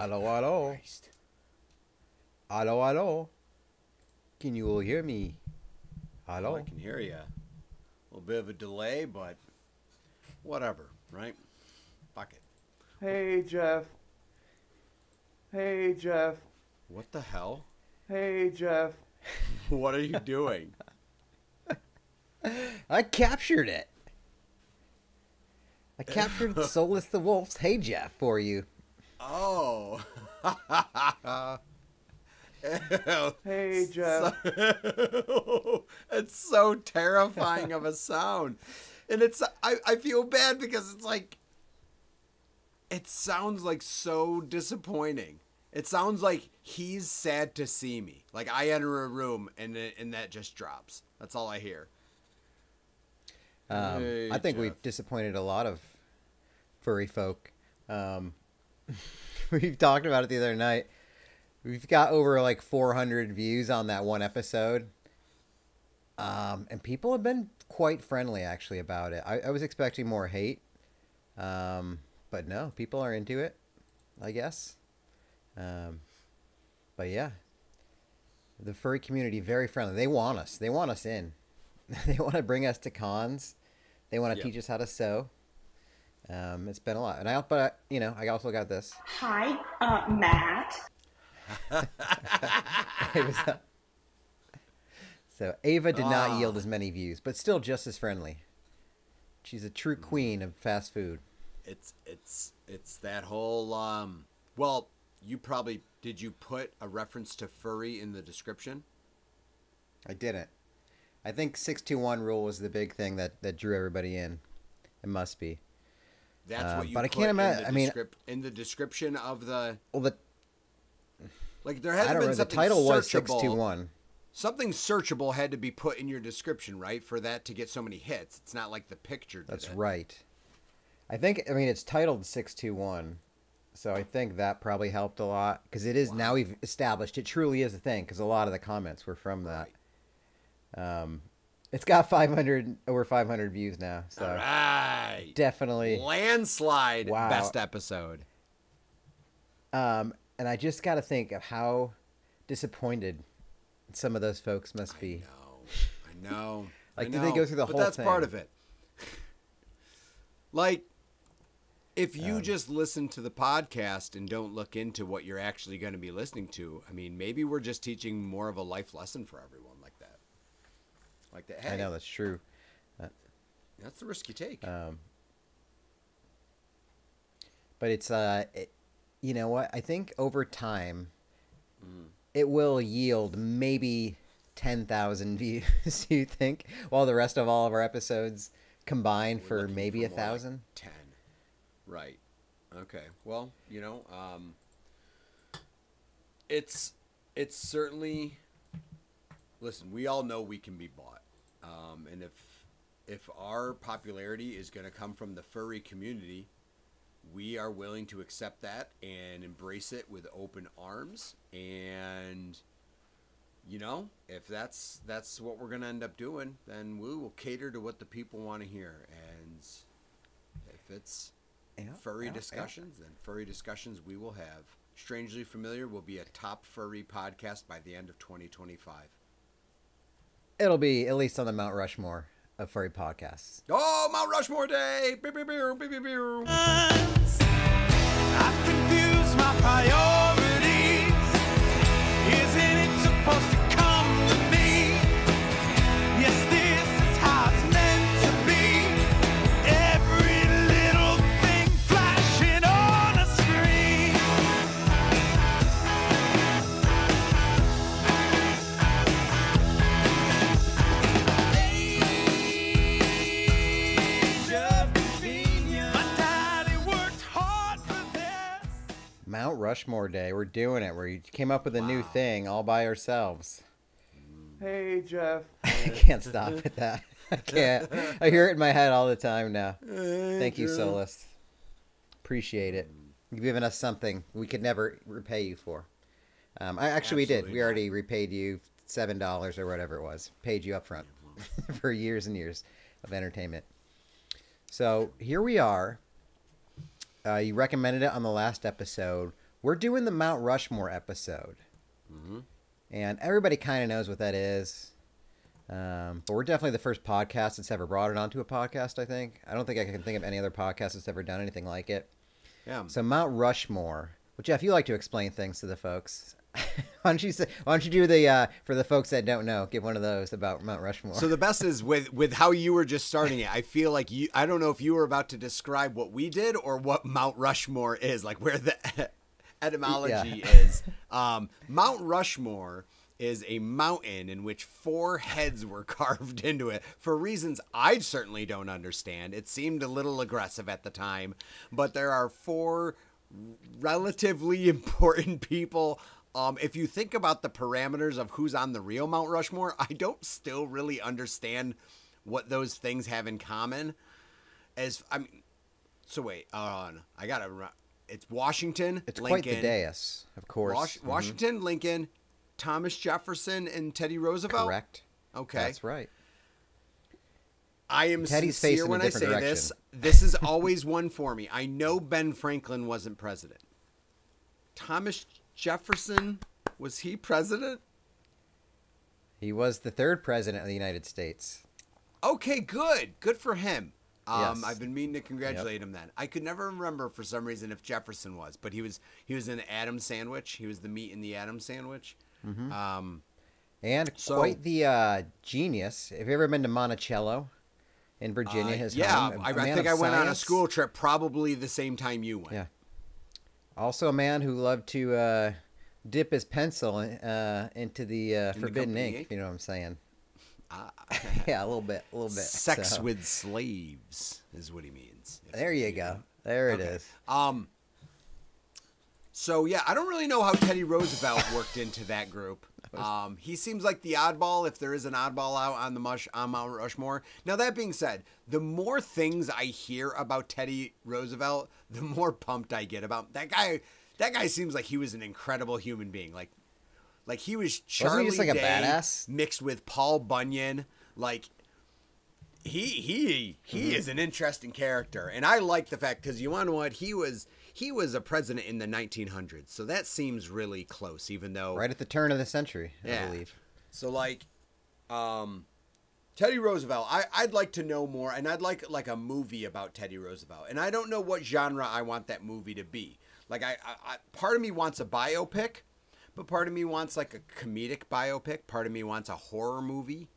Hello, hello. Christ. Hello, hello. Can you all hear me? Oh, Hello. I can hear you. A little bit of a delay, but whatever, right? Fuck it. Hey, Jeff. Hey, Jeff. What the hell? Hey, Jeff. What are you doing? I captured it. I captured Soulless the Wolf's Hey Jeff for you. Oh. Hey, Jeff. It's so terrifying of a sound. And I feel bad because it's like, it sounds like so disappointing. It sounds like he's sad to see me. Like I enter a room and that just drops. That's all I hear. Hey, I think Jeff. we've disappointed a lot of furry folk. We've talked about it the other night. We've got over like 400 views on that one episode. And people have been quite friendly actually about it. I was expecting more hate. But no, people are into it, I guess. But yeah, the furry community, very friendly. They want us. They want us in. They want to bring us to cons. They want to teach us how to sew. It's been a lot. And I also got this. Hi, Matt. So Ava did not yield as many views, but still just as friendly. She's a true queen of fast food. It's that whole well, did you put a reference to furry in the description? I didn't. I think 621 rule was the big thing that drew everybody in. It must be. That's what you but put I can't imagine. in the description of the. Well, Like there I hasn't don't been know. The something title was searchable. 621. Something searchable had to be put in your description, right, for that to get so many hits. It's not like the picture did That's it. right. I mean, it's titled 621, so I think that probably helped a lot because it is now we've established it truly is a thing because a lot of the comments were from that. Right. It's got over 500 views now, so All right. definitely Landslide. Wow. Best episode. And I just got to think of how disappointed some of those folks must be. I know. Like, I did they know. go through the but whole that's thing? part of it. Like, if you just listen to the podcast and don't look into what you're actually going to be listening to, I mean, maybe we're just teaching more of a life lesson for everyone like that. Like that. Hey, I know that's true. that's the risk you take. But it's you know what? I think over time, it will yield maybe 10,000 views. You think, while the rest of all of our episodes combined We're for looking maybe for more like 1,000. 10. Right. Okay. Well, it's certainly. Listen, we all know we can be bought, and if our popularity is going to come from the furry community, we are willing to accept that and embrace it with open arms. And if that's what we're going to end up doing, then we will cater to what the people want to hear. And if it's furry discussions, then furry discussions we will have. Strangely Familiar will be a top furry podcast by the end of 2025. It'll be at least on the Mount Rushmore of furry podcasts. Oh, Mount Rushmore Day! Beep, beep, beep, beep, beep, beep. I've confused my priorities. Isn't it supposed to come to me? Yes, this is how it's meant to be. Every little thing flashing on a screen. Age of convenience. My daddy worked hard for this. Mount Rushmore Day. We're doing it. We came up with a new thing all by ourselves. Hey, Jeff. I can't stop at that. I can't. I hear it in my head all the time now. Thank you, Solus. Appreciate it. You've given us something we could never repay you for. We did. Absolutely We already repaid you $7 or whatever it was. Paid you up front for years and years of entertainment. So here we are. You recommended it on the last episode. we're doing the Mount Rushmore episode. And everybody kind of knows what that is. But we're definitely the first podcast that's ever brought it onto a podcast, I think. I don't think I can think of any other podcast that's ever done anything like it. Yeah. So Mount Rushmore. Well, Jeff, you like to explain things to the folks. Why don't you do the for the folks that don't know, give one of those about Mount Rushmore. So the best is with how you were just starting it. I feel like I don't know if you were about to describe what we did or what Mount Rushmore is, like where the etymology is. Mount Rushmore is a mountain in which 4 heads were carved into it for reasons I certainly don't understand. It seemed a little aggressive at the time, but there are 4 relatively important people. If you think about the parameters of who's on the real Mount Rushmore, I don't still really understand what those things have in common. So wait, I gotta. It's Washington. It's Lincoln, quite the dais, of course. Washington, Lincoln, Thomas Jefferson, and Teddy Roosevelt. Correct. Okay, that's right. I am Teddy's sincere facing when a I different say direction. this. This is always one for me. I know Ben Franklin wasn't president. Thomas Jefferson, was he president? He was the 3rd president of the United States. Okay, good. Good for him. Yes. I've been meaning to congratulate him then. I could never remember for some reason if Jefferson was, but he was an Adams sandwich. He was the meat in the Adams sandwich. And quite the genius. Have you ever been to Monticello in Virginia, his home? I A man think of I went on a science. school trip probably the same time you went. Yeah. Also a man who loved to dip his pencil into the forbidden company ink, ink? if you know what I'm saying. Yeah, a little bit. Sex So, with slaves is what he means. there you go. There it is. So yeah, I don't really know how Teddy Roosevelt worked into that group. He seems like the oddball, if there is an oddball out on Mount Rushmore. Now that being said, the more things I hear about Teddy Roosevelt, the more pumped I get about that guy. That guy seems like he was an incredible human being. Like he was Charlie just like a Day badass? mixed with Paul Bunyan. Like he is an interesting character, and I like the fact because you want to know what he was a president in the 1900s, so that seems really close. Even though Right at the turn of the century, I believe. So like, Teddy Roosevelt, I'd like to know more, and I'd like a movie about Teddy Roosevelt, and I don't know what genre I want that movie to be. Like I part of me wants a biopic, but part of me wants like a comedic biopic. Part of me wants a horror movie,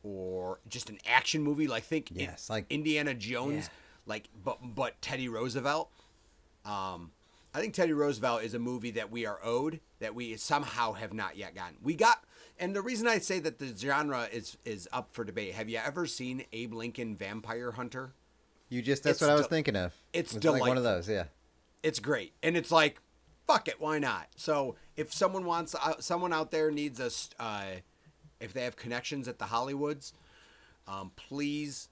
or just an action movie. Like like Indiana Jones, like but Teddy Roosevelt. I think Teddy Roosevelt is a movie that we are owed, that we somehow have not yet gotten. And the reason I say that the genre is up for debate. Have you ever seen Abe Lincoln Vampire Hunter? That's what I was thinking of. It's like one delightful. of those, yeah. It's great, and it's like, fuck it, why not? So if someone out there needs us, if they have connections at the Hollywoods, please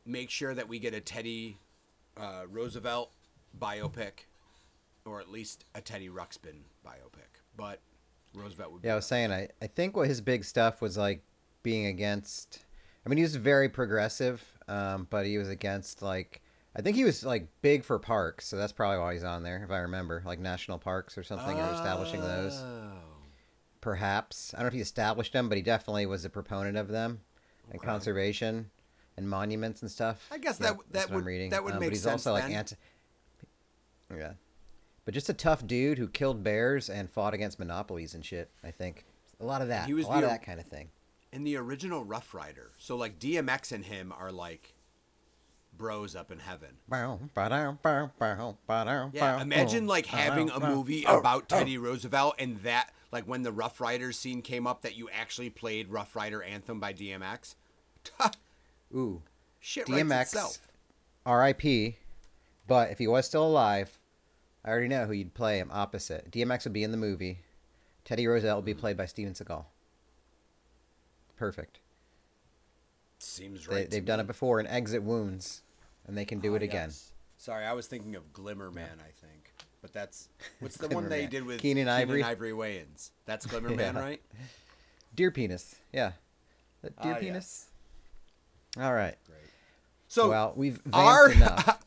make sure that we get a Teddy Roosevelt biopic, or at least a Teddy Ruxpin biopic. But Roosevelt would be I was saying, I think what his big stuff was like being against. I mean, he was very progressive, but he was against like. I think he was like big for parks, so that's probably why he's on there, if I remember, like national parks or something, or establishing those. Perhaps I don't know if he established them, but he definitely was a proponent of them, and conservation, and monuments and stuff. I guess Yeah, that that's what would I'm reading. that would make but he's sense. also then. like yeah, but just a tough dude who killed bears and fought against monopolies and shit. I think a lot of that, He was a lot of the- that kind of thing. In the original Rough Rider, so like DMX and him are like bros up in heaven. Yeah, imagine like having a movie about Teddy Roosevelt, and that like when the Rough Riders scene came up, that you actually played Rough Rider Anthem by DMX. Ooh, Shit writes DMX, itself. R.I.P. But if he was still alive, I already know who you'd play him opposite. DMX would be in the movie. Teddy Roosevelt would be played by Steven Seagal. Perfect. Seems right. They've done it before in Exit Wounds, and they can do it again. Yes. Sorry, I was thinking of Glimmer Man, I think. But what's the one Glimmer they Man. did with Keenan Ivory? Ivory Wayans? That's Glimmer Man, Yeah. right? Deer penis. Yeah. Deer Ah, penis. All right. Great. So Well, we've our vamped enough.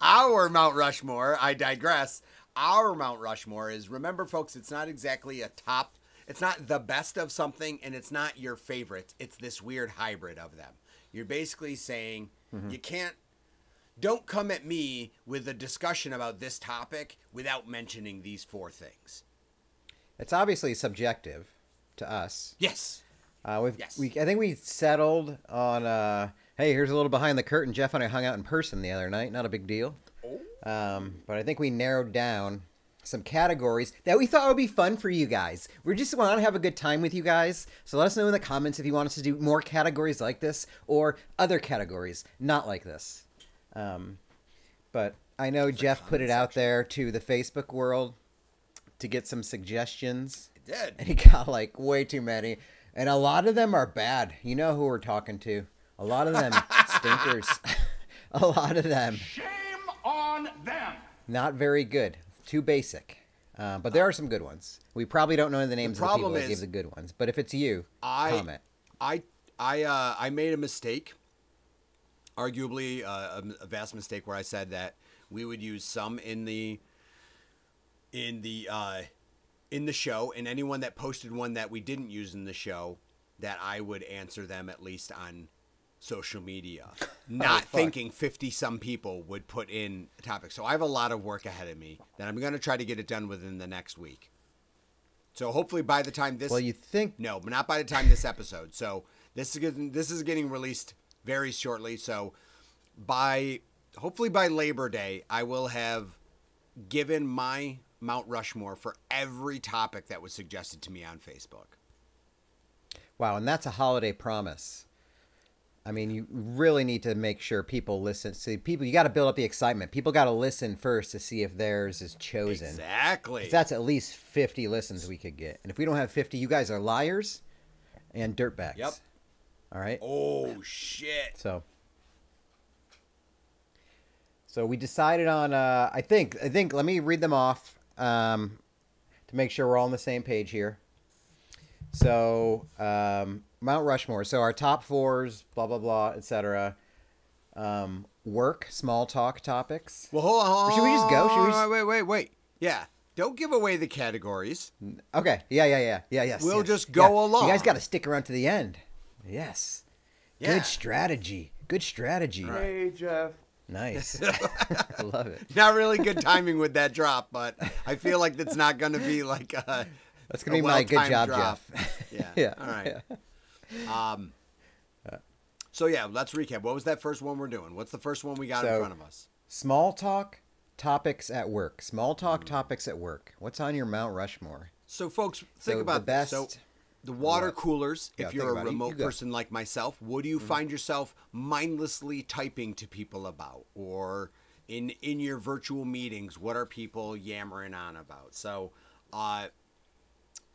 our Mount Rushmore, I digress. our Mount Rushmore is, remember, folks, it's not exactly a top. It's not the best of something, and it's not your favorite. It's this weird hybrid of them. You're basically saying you can't. Don't come at me with a discussion about this topic without mentioning these 4 things. It's obviously subjective to us. Yes. I think we settled on, hey, here's a little behind the curtain. Jeff and I hung out in person the other night. Not a big deal. But I think we narrowed down some categories that we thought would be fun for you guys. We just want to have a good time with you guys. So let us know in the comments if you want us to do more categories like this or other categories not like this. But I know Jeff put it out there to the Facebook world to get some suggestions. It did. And he got like way too many. And a lot of them are bad. You know who we're talking to. A lot of them stinkers. A lot of them. Shame on them. Not very good. Too basic. But there are some good ones. We probably don't know the names of the people that gave the good ones. But if it's you, comment. I made a mistake. Arguably a vast mistake where I said that we would use some in the show, and anyone that posted one that we didn't use in the show, that I would answer them at least on social media. Not thinking 50-some people would put in a topic. So I have a lot of work ahead of me that I'm going to try to get it done within the next week. So hopefully by the time this... Well, you think... No, but not by the time this episode. So this is getting released very shortly. So hopefully by Labor Day, I will have given my Mount Rushmore for every topic that was suggested to me on Facebook. Wow, and that's a holiday promise. I mean, you really need to make sure people listen. See, people, you got to build up the excitement. People got to listen first to see if theirs is chosen. Exactly. If that's at least 50 listens we could get. And if we don't have 50, you guys are liars and dirtbags. Yep. All right? Oh, shit. So we decided on, I think, let me read them off to make sure we're all on the same page here. So, Mount Rushmore. So our top 4s, blah, blah, blah, etc. Work, small talk topics. Well, hold on. Should we just go? Wait. Yeah. Don't give away the categories. Okay. Yeah. Yes. We'll yes. just go along. You guys got to stick around to the end. Yes. Yeah. Good strategy. Hey, Jeff. Nice. I love it. Not really good timing with that drop, but I feel like that's not going to be like a... That's going to be my good job, drop. Jeff. Yeah. All right. So, yeah, let's recap. What was that first one we're doing? What's the first one we got in front of us? Small talk topics at work. Small talk topics at work. What's on your Mount Rushmore? So, folks, think about this. So, the water coolers, Yeah, if you're a think about it. remote You go. person like myself, what do you find yourself mindlessly typing to people about? Or in your virtual meetings, what are people yammering on about? So,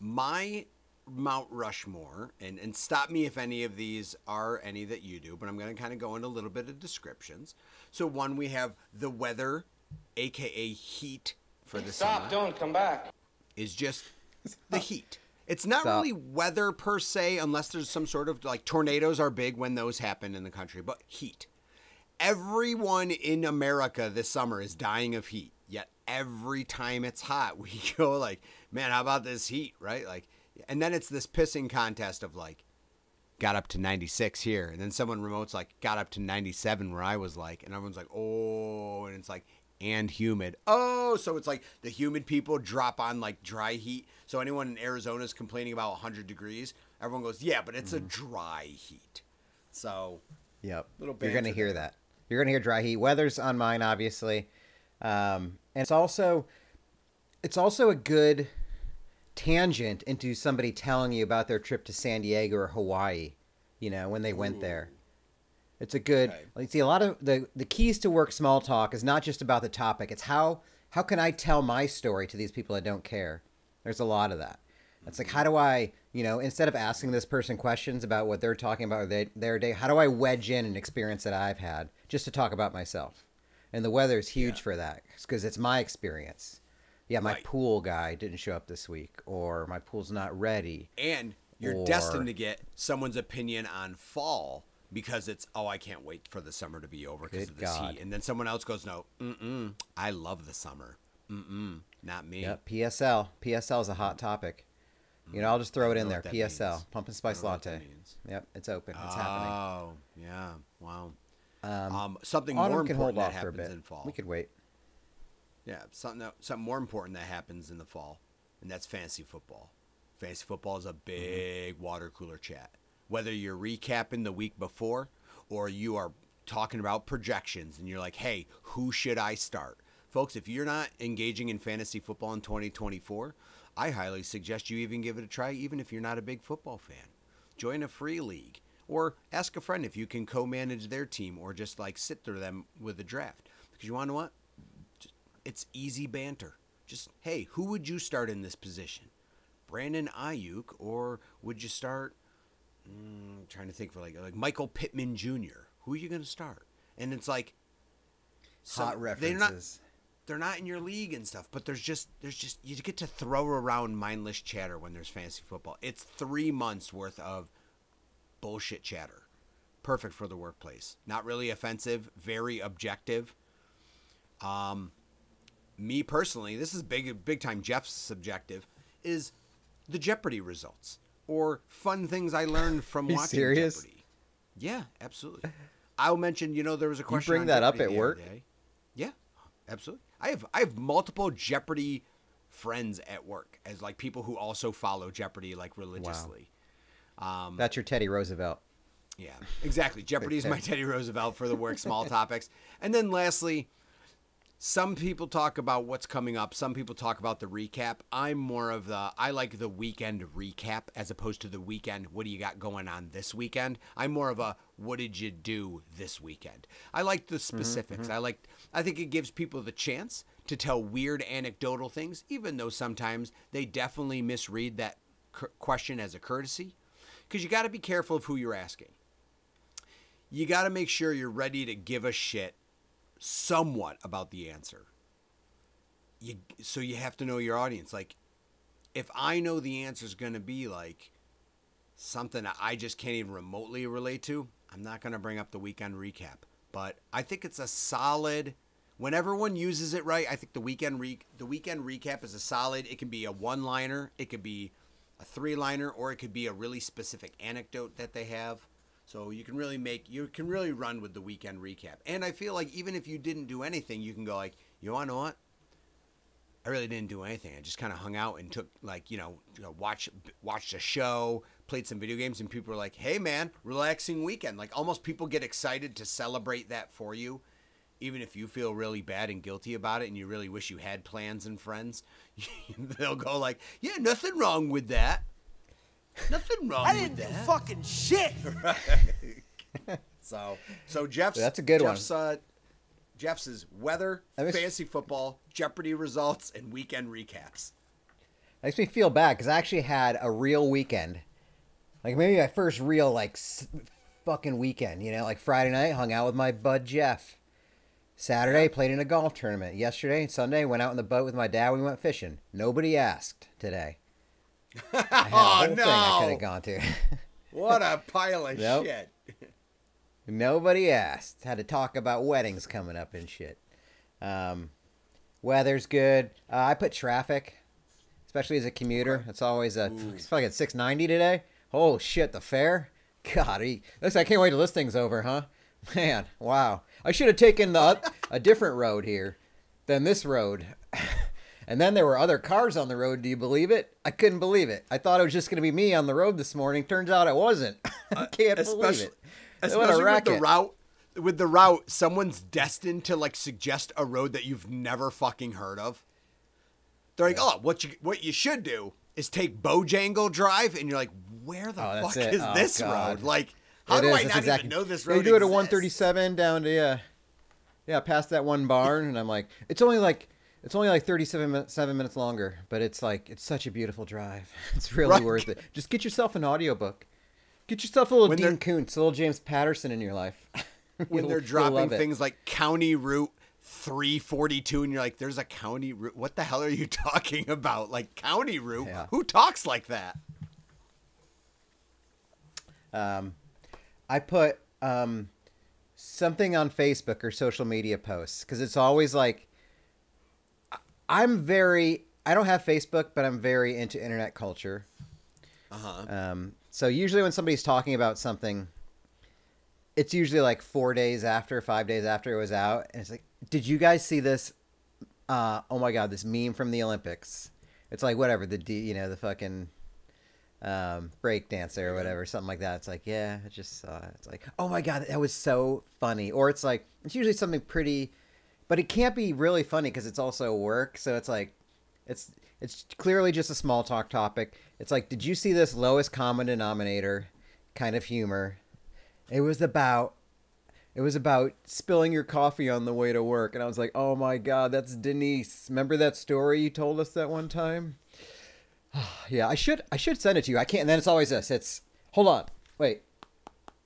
my Mount Rushmore, and stop me if any of these are any that you do, but I'm going to kind of go into a little bit of descriptions. So one, we have the weather, aka heat for the summer. Don't come back. Is just the heat. It's not really weather per se, unless there's some sort of, like, tornadoes are big when those happen in the country, but heat. Everyone in America this summer is dying of heat, yet every time it's hot, we go like, man, how about this heat, right? Like, and then it's this pissing contest of like, got up to 96 here, and then someone remote's like, got up to 97 where I was like, and everyone's like, oh, and it's like, and humid. Oh, so it's like the humid people drop on like dry heat. So anyone in Arizona is complaining about 100 degrees. Everyone goes, yeah, but it's a dry heat. So, Yep. Little You're going to banter hear that. You're going to hear dry heat. Weather's on mine, obviously. And it's also a good tangent into somebody telling you about their trip to San Diego or Hawaii, you know, when they went there. It's a good, like, see, a lot of the keys to work small talk is not just about the topic. It's how can I tell my story to these people that don't care? There's a lot of that. It's like, how do I, you know, instead of asking this person questions about what they're talking about or their day, how do I wedge in an experience that I've had just to talk about myself? And the weather is huge for that because it's my experience. Yeah, my pool guy didn't show up this week, or my pool's not ready. And you're destined to get someone's opinion on fall because it's, oh, I can't wait for the summer to be over because of this heat. And then someone else goes, no, I love the summer. Not me. Yep, PSL. PSL is a hot topic. You know, I'll just throw it in there. PSL, means. pumpkin spice latte. Yep, it's open. It's happening. Oh, yeah. Wow. Something Autumn more can important hold that off for a happens bit. in fall. We could wait. Yeah, something more important that happens in the fall, and that's fantasy football. Fantasy football is a big water cooler chat. Whether you're recapping the week before or you are talking about projections and you're like, hey, who should I start? Folks, if you're not engaging in fantasy football in 2024, I highly suggest you even give it a try, even if you're not a big football fan. Join a free league or ask a friend if you can co-manage their team or just like sit through them with a draft. Because you want to know what? It's easy banter. Just, hey, who would you start in this position? Brandon Ayuk, or would you start, trying to think for like Michael Pittman Jr.? Who are you going to start? And it's like, Hot references. They're not in your league and stuff, but there's just you get to throw around mindless chatter when there's fantasy football. It's 3 months worth of bullshit chatter. Perfect for the workplace. Not really offensive, very objective. Me personally, this is big time Jeff's subjective, is the Jeopardy results or fun things I learned from watching serious? Jeopardy. Yeah, absolutely. I'll mention, there was a question. You bring that up at work? Yeah, absolutely. I have multiple Jeopardy friends at work as like people who also follow Jeopardy like religiously. Wow. That's your Teddy Roosevelt. Yeah, exactly. Jeopardy is my Teddy Roosevelt for the work small topics. And then lastly, some people talk about what's coming up. Some people talk about the recap. I'm more of I like the weekend recap as opposed to the weekend. What do you got going on this weekend? I'm more of a, what did you do this weekend? I like the specifics. I think it gives people the chance to tell weird anecdotal things, even though sometimes they definitely misread that question as a courtesy, because you got to be careful of who you're asking. You got to make sure you're ready to give a shit somewhat about the answer. So you have to know your audience. Like, if I know the answer is going to be like something that I just can't even remotely relate to, I'm not going to bring up the weekend recap. But I think it's a solid, when everyone uses it right, I think the weekend recap is a solid. It can be a one-liner, it could be a three-liner, or it could be a really specific anecdote that they have. So you can really run with the weekend recap. And I feel like even if you didn't do anything, you can go like, you want to know what? I really didn't do anything. I just kind of hung out and took watched a show, played some video games, and people were like, hey man, relaxing weekend. Like almost people get excited to celebrate that for you. Even if you feel really bad and guilty about it and you really wish you had plans and friends, they'll go like, yeah, nothing wrong with that. Nothing wrong with that. I didn't do fucking shit. Right. So Jeff's, that's a good one. Jeff's is weather, fantasy football, Jeopardy results, and weekend recaps. Makes me feel bad because I actually had a real weekend. Like maybe my first real fucking weekend, like Friday night, hung out with my bud Jeff. Saturday, played in a golf tournament. Yesterday and Sunday, went out in the boat with my dad. We went fishing. Nobody asked today. I had a whole thing I could have gone to. What a pile of shit. Nobody asked. Had to talk about weddings coming up and shit. Weather's good. I put traffic, especially as a commuter. It's always it's like at 690 today. Oh shit, the fair. God, I can't wait till this thing's over, huh? Man, wow. I should have taken a different road here than this road. And then there were other cars on the road. Do you believe it? I couldn't believe it. I thought it was just going to be me on the road this morning. Turns out it wasn't. I can't believe it. Especially with the route, someone's destined to suggest a road that you've never fucking heard of. They're like, oh, what you should do is take Bojangle Drive, and you're like, where the fuck is this road? Like, how do I not even know this road? They do it at 137 down to past that one barn, and I'm like, it's only 37 minutes longer, but it's such a beautiful drive. It's really worth it. Just get yourself an audiobook. Get yourself a little Dean Koontz, a little James Patterson in your life. When they're dropping things like County Route 342, and you're like, there's a county route. What the hell are you talking about? Like, county route? Yeah. Who talks like that? I put something on Facebook or social media posts because it's always like, I don't have Facebook, but I'm very into internet culture. So usually when somebody's talking about something, it's usually like 5 days after it was out. And it's like, did you guys see this? Oh my God, this meme from the Olympics. It's like, whatever, the fucking break dancer or whatever, something like that. It's like, yeah, I just saw it. It's like, oh my God, that was so funny. Or it's like, it's usually something pretty, but it can't be really funny because it's also work. So it's like, it's clearly just a small talk topic. It's like, did you see this lowest common denominator kind of humor? It was about spilling your coffee on the way to work. And I was like, oh my God, that's Denise. Remember that story you told us that one time? Yeah, I should send it to you. I can't. And then it's always this. Hold on. Wait.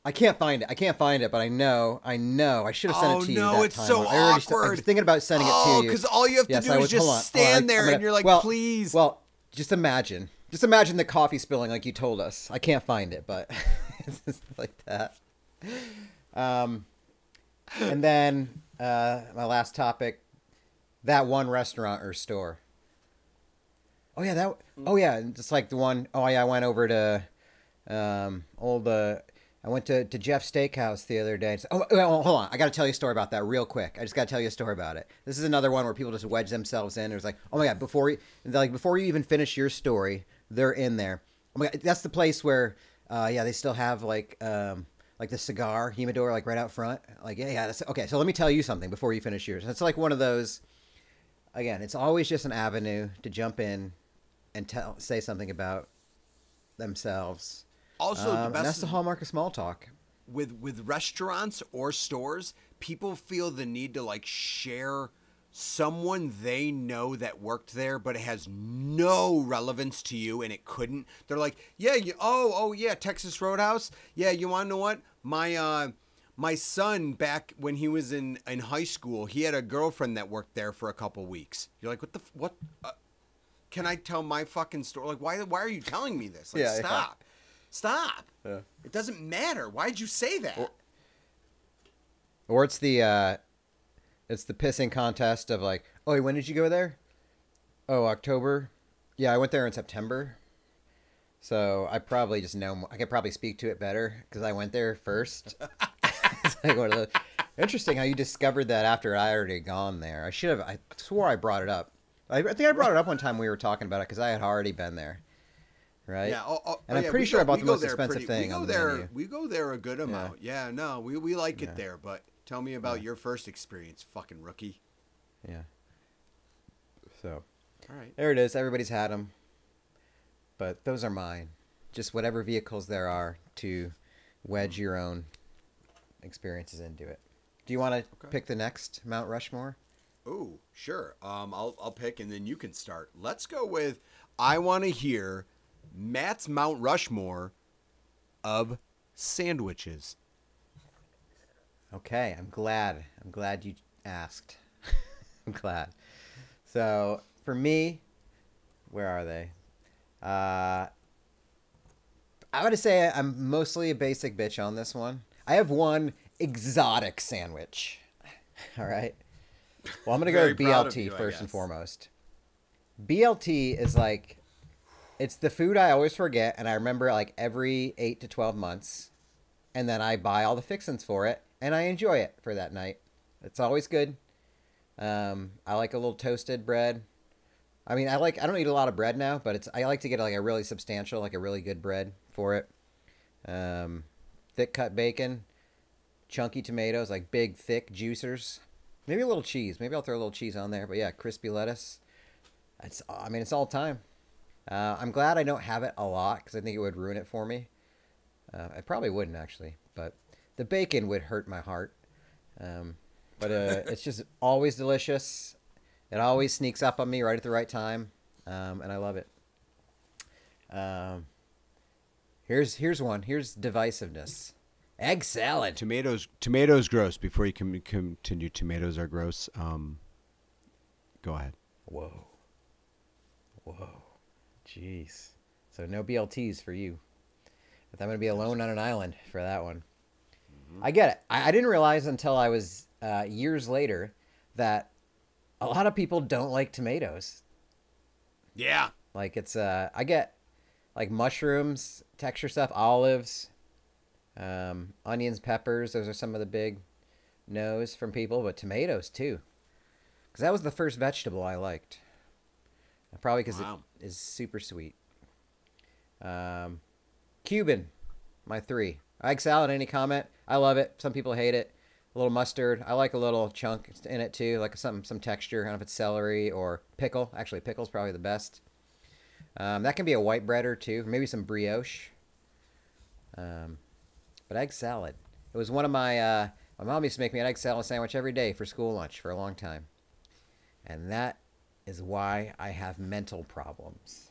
I can't find it, but I know. I should have sent it to you. Oh, no, it's so awkward. I was thinking about sending it to you. Because all you have to do is just stand there and you're like, please. Well, just imagine the coffee spilling like you told us. I can't find it, but it's just like that. And then my last topic, that one restaurant or store. Oh yeah, just like the one. Oh yeah, I went over to I went to Jeff's Steakhouse the other day. Oh, hold on, I got to tell you a story about that real quick. I just got to tell you a story about it. This is another one where people just wedge themselves in. It's like, oh my God, before you even finish your story, they're in there. Oh my God, that's the place where they still have like the cigar humidor like right out front. Like that's okay. So let me tell you something before you finish yours. It's like one of those. Again, it's always just an avenue to jump in and say something about themselves. Also, the best that's the hallmark of small talk. With restaurants or stores, people feel the need to like share someone they know that worked there, but it has no relevance to you, and it couldn't. They're like, yeah, yeah, Texas Roadhouse. Yeah, you want to know what? My son, back when he was in high school, he had a girlfriend that worked there for a couple weeks. You're like, what? Can I tell my fucking story? Like, why are you telling me this? Like, stop. Stop. Yeah. It doesn't matter. Why'd you say that? Or it's the pissing contest of like, oh, when did you go there? Oh, October. Yeah, I went there in September. So I probably just know. I could probably speak to it better because I went there first. It's like one of those. Interesting how you discovered that after I already gone there. I swore I brought it up. I think I brought it up one time we were talking about it because I had already been there. Right. Yeah. And I'm pretty sure I bought the most expensive thing on the menu. We go there a good amount. Yeah. No, we like it there. But tell me about your first experience, fucking rookie. Yeah. So. All right. There it is. Everybody's had them. But those are mine. Just whatever vehicles there are to wedge your own experiences into it. Do you want to pick the next Mount Rushmore? Oh, sure. I'll pick and then you can start. Let's go with I want to hear Matt's Mount Rushmore of sandwiches. Okay, I'm glad you asked. I'm glad. So for me, where are they? I would say I'm mostly a basic bitch on this one. I have one exotic sandwich. All right. Well, I'm going to go with BLT first and foremost. BLT is like, it's the food I always forget, and I remember like every 8 to 12 months, and then I buy all the fixins for it, and I enjoy it for that night. It's always good. I like a little toasted bread. I mean, I don't eat a lot of bread now, but I like to get like a really substantial, like a really good bread for it. Thick cut bacon, chunky tomatoes, like big, thick juicers. Maybe a little cheese. Maybe I'll throw a little cheese on there. But yeah, crispy lettuce. It's all time. I'm glad I don't have it a lot because I think it would ruin it for me. I probably wouldn't actually, but the bacon would hurt my heart. But it's just always delicious. It always sneaks up on me right at the right time, and I love it. Here's one. Here's divisiveness. Egg salad. Tomatoes gross. Before you continue, tomatoes are gross. Go ahead. Whoa. Jeez. So no BLTs for you. But I'm going to be alone on an island for that one. Mm-hmm. I get it. I didn't realize until I was years later that a lot of people don't like tomatoes. Yeah. Like it's I get like mushrooms, texture stuff, olives, onions, peppers. Those are some of the big no's from people, but tomatoes too. Because that was the first vegetable I liked. Probably because it is super sweet. Cuban, my 3. Egg salad, any comment? I love it. Some people hate it. A little mustard. I like a little chunk in it too, like some texture. I don't know if it's celery or pickle. Actually, pickle's probably the best. That can be a white breader too, maybe some brioche. But egg salad. It was one of my mom used to make me an egg salad sandwich every day for school lunch for a long time. And that is why I have mental problems.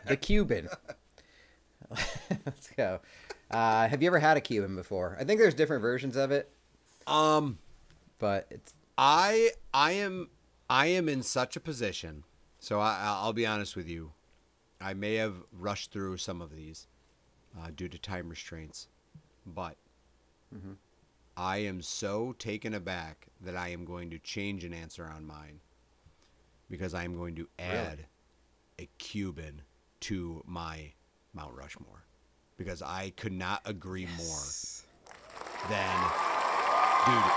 The Cuban. Let's go. Have you ever had a Cuban before? I think there's different versions of it. But it's I am in such a position. So I'll be honest with you. I may have rushed through some of these due to time restraints, but I am so taken aback that I am going to change an answer on mine because I am going to add a Cuban to my Mount Rushmore because I could not agree more than, dude,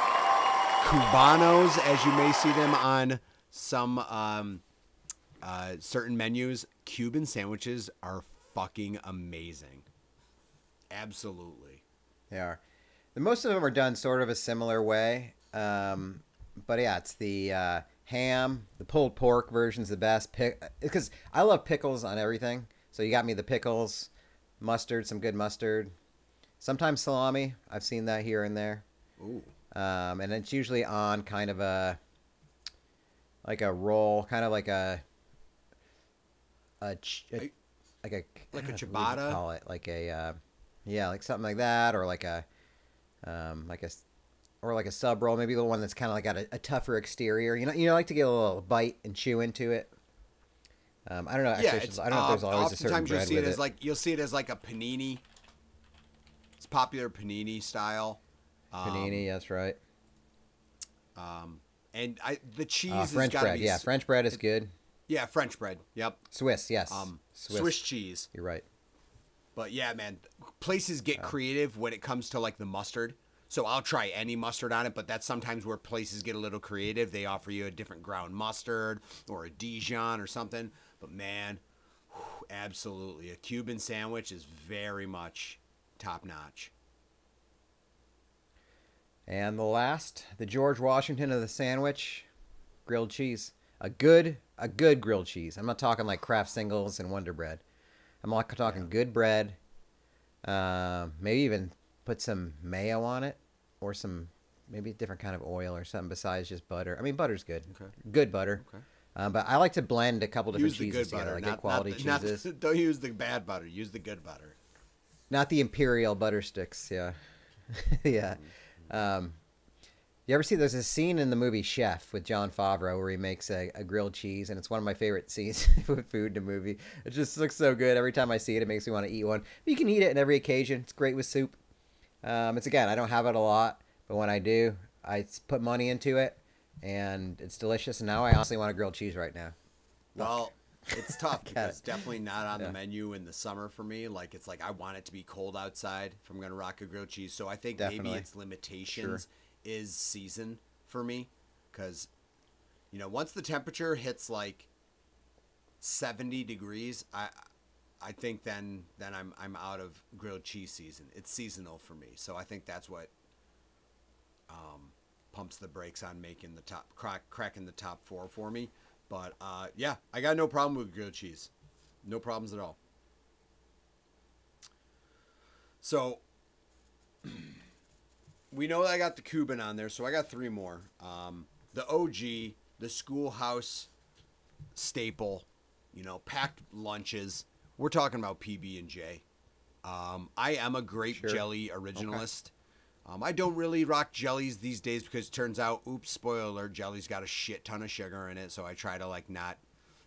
Cubanos, as you may see them on some certain menus. Cuban sandwiches are fucking amazing. Absolutely. They are. Most of them are done sort of a similar way. But yeah, it's the ham, the pulled pork version's the best. Because I love pickles on everything. So you got me the pickles, mustard, some good mustard. Sometimes salami. I've seen that here and there. Ooh. And it's usually on kind of a roll, kind of like a ciabatta. Call it like a like something like that, or like a sub roll, maybe the one that's kind of like got a tougher exterior. You like to get a little bite and chew into it. I don't know. Yeah, I don't know if there's always a certain bread with it. You'll see it as like a panini. It's popular panini style. Panini, that's right. And the cheese is French gotta bread. be Yeah, French bread is good. Yeah, French bread. Yep. Swiss, yes. Swiss cheese. You're right. But yeah, man, places get creative when it comes to like the mustard. So I'll try any mustard on it, but that's sometimes where places get a little creative. They offer you a different ground mustard or a Dijon or something. But man, absolutely. A Cuban sandwich is very much top notch. And the last, the George Washington of the sandwich, grilled cheese. A good grilled cheese. I'm not talking like Kraft Singles and Wonder Bread. I'm like talking good bread. Maybe even put some mayo on it, or some maybe a different kind of oil or something besides just butter. I mean, butter's good. Okay. Good butter. Okay. But I like to blend a couple different cheeses together, like good quality cheeses. Don't use the bad butter. Use the good butter. Not the Imperial butter sticks. Yeah, yeah. You ever see? There's a scene in the movie Chef with Jon Favreau where he makes a grilled cheese, and it's one of my favorite scenes with food in a movie. It just looks so good. Every time I see it, it makes me want to eat one. You can eat it in every occasion. It's great with soup. It's again, I don't have it a lot, but when I do, I put money into it, and it's delicious. And now I honestly want a grilled cheese right now. Well, it's tough because it's definitely not on the menu in the summer for me. Like it's like I want it to be cold outside if I'm going to rock a grilled cheese. So I think maybe its limitations is season for me, because once the temperature hits like 70 degrees, I think then I'm out of grilled cheese season. It's seasonal for me, so I think that's what pumps the brakes on making the top cracking the top 4 for me. But yeah, I got no problem with grilled cheese, no problems at all. So we know that I got the Cuban on there, so I got 3 more. The OG, the schoolhouse staple, packed lunches. We're talking about PB&J. I am a grape jelly originalist. Okay. I don't really rock jellies these days because it turns out, oops, spoiler alert, jelly's got a shit ton of sugar in it, so I try to not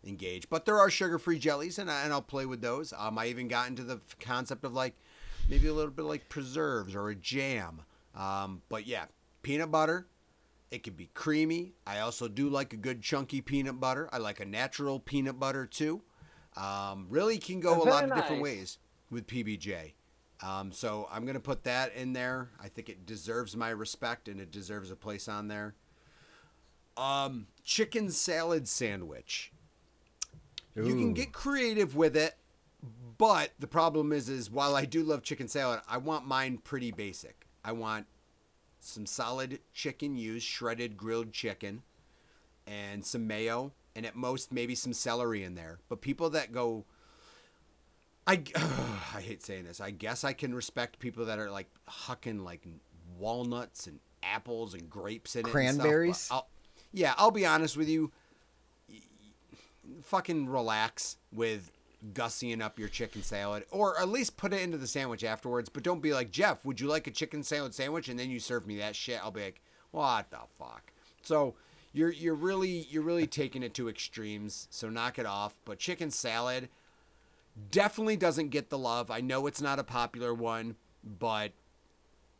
engage. But there are sugar-free jellies, and I'll play with those. I even got into the concept of maybe a little bit like preserves or a jam. But yeah, peanut butter It can be creamy. I also do like a good chunky peanut butter. I like a natural peanut butter too. Really can go a lot of different ways with PBJ. So I'm going to put that in there. I think it deserves my respect and it deserves a place on there. Chicken salad sandwich. Ooh. You can get creative with it, but the problem is while I do love chicken salad, I want mine pretty basic. I want some solid chicken used, shredded grilled chicken, and some mayo, and at most maybe some celery in there. But people that go, I hate saying this. I guess I can respect people that are like hucking like walnuts and apples and grapes in it. Cranberries? And stuff. I'll be honest with you. Fucking relax with gussying up your chicken salad, or at least put it into the sandwich afterwards. But don't be like, Jeff, would you like a chicken salad sandwich? And then you serve me that shit. I'll be like, what the fuck? So you're really taking it to extremes. So knock it off. But chicken salad definitely doesn't get the love. I know it's not a popular one, but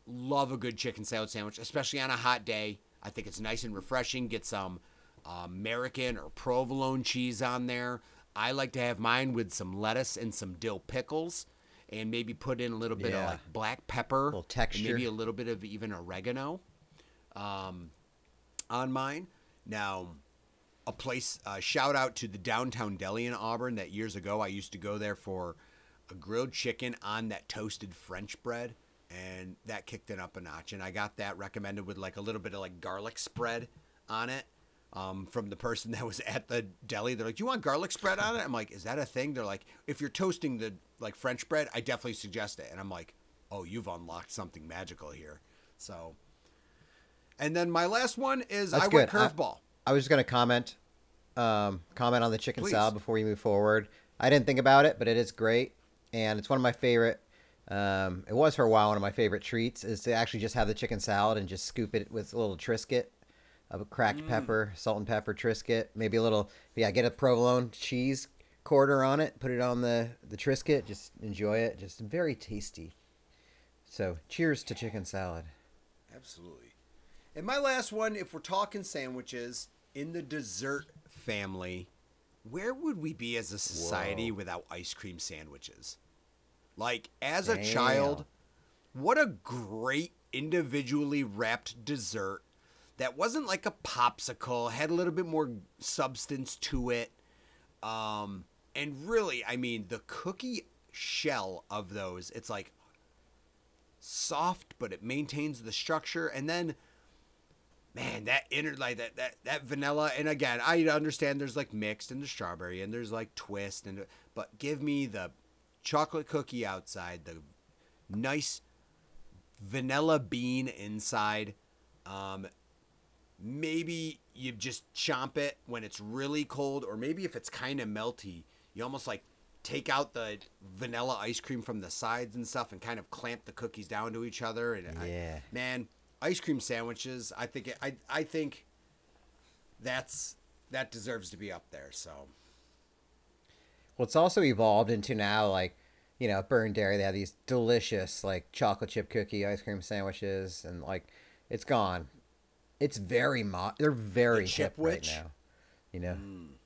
love a good chicken salad sandwich, especially on a hot day. I think it's nice and refreshing. Get some American or provolone cheese on there. I like to have mine with some lettuce and some dill pickles, and maybe put in a little bit of like black pepper, a little texture, and maybe a little bit of even oregano on mine. Now, a place, shout out to the Downtown Deli in Auburn that years ago I used to go there for a grilled chicken on that toasted French bread, and that kicked it up a notch. And I got that recommended with like a little bit of like garlic spread on it. From the person that was at the deli. They're like, do you want garlic spread on it? I'm like, is that a thing? They're like, if you're toasting the like French bread, I definitely suggest it. And I'm like, oh, you've unlocked something magical here. So, and then my last one is I went curveball. I was just going to comment on the chicken salad before we move forward. I didn't think about it, but it is great. And it's one of my favorite, it was for a while one of my favorite treats, is to actually just have the chicken salad and just scoop it with a little Triscuit. A cracked pepper, salt and pepper Triscuit, maybe a little, get a provolone cheese quarter on it, put it on the Triscuit, just enjoy it. Just very tasty. So, cheers to chicken salad. Absolutely. And my last one, if we're talking sandwiches, in the dessert family, where would we be as a society without ice cream sandwiches? Like, as a child, what a great individually wrapped dessert that wasn't like a popsicle, had a little bit more substance to it. And really, I mean, the cookie shell of those, it's like soft, but it maintains the structure. And then, man, that inner, like that vanilla. And again, I understand there's like mixed and the strawberry and there's like twist. But give me the chocolate cookie outside, the nice vanilla bean inside. Maybe you just chomp it when it's really cold, or maybe if it's kind of melty, you almost like take out the vanilla ice cream from the sides and stuff and kind of clamp the cookies down to each other. And man, ice cream sandwiches, I think that deserves to be up there. So, well, it's also evolved into now, like, Burn Dairy, they have these delicious like chocolate chip cookie ice cream sandwiches, and like it's gone. It's very they're very hip right now,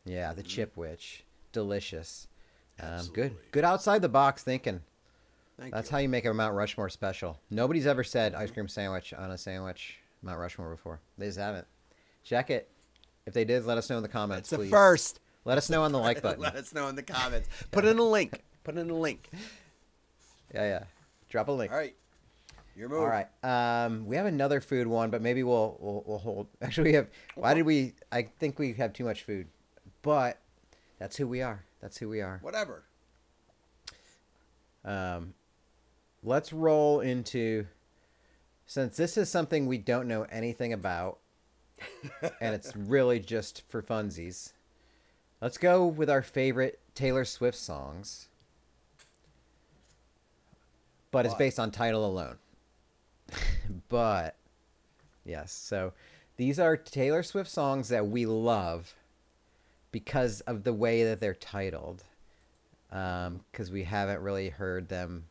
Yeah, the Chip Witch, delicious. Good outside the box thinking. That's how you make a Mount Rushmore special. Nobody's ever said ice cream sandwich on a sandwich Mount Rushmore before. They just haven't. Check it. If they did, let us know in the comments. It's please. a first. Let us know on the like button. Let us know in the comments. Put in a link. Yeah. Drop a link. All right. Your move. All right. We have another food one, but maybe we'll hold. Actually, we have. I think we have too much food, but that's who we are. Whatever. Let's roll into. Since this is something we don't know anything about, and it's really just for funsies, let's go with our favorite Taylor Swift songs. But it's based on title alone. But yes, so these are Taylor Swift songs that we love because of the way that they're titled, because we haven't really heard the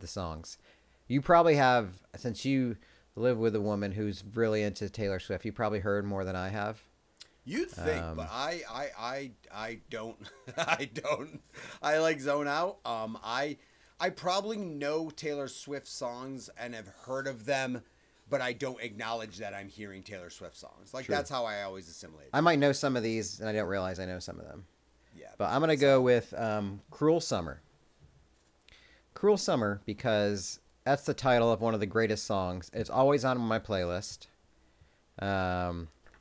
songs. You probably have, since you live with a woman who's really into Taylor Swift. You probably heard more than I have. You'd think, but I don't. I don't. I like zone out. I probably know Taylor Swift songs and have heard of them, but I don't acknowledge that I'm hearing Taylor Swift songs. Like, True. That's how I always assimilate. I might know some of these, and I don't realize I know some of them. Yeah. But I'm going to go with Cruel Summer. Cruel Summer, because that's the title of one of the greatest songs. It's always on my playlist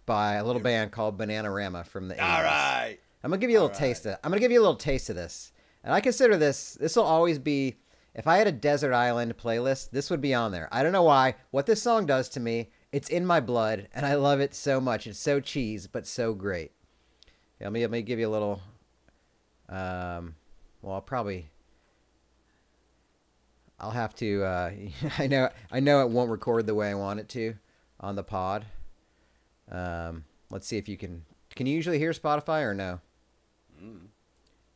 by a little band called Bananarama from the 80s. All right. I'm going to give you a little taste of it. I'm going to give you a little taste of this. And I consider this will always be, if I had a desert island playlist, this would be on there. I don't know why. What this song does to me, it's in my blood, and I love it so much. It's so cheese, but so great. Yeah, let me give you a little, well, I'll have to, I know it won't record the way I want it to on the pod. Let's see if you can you usually hear Spotify or no?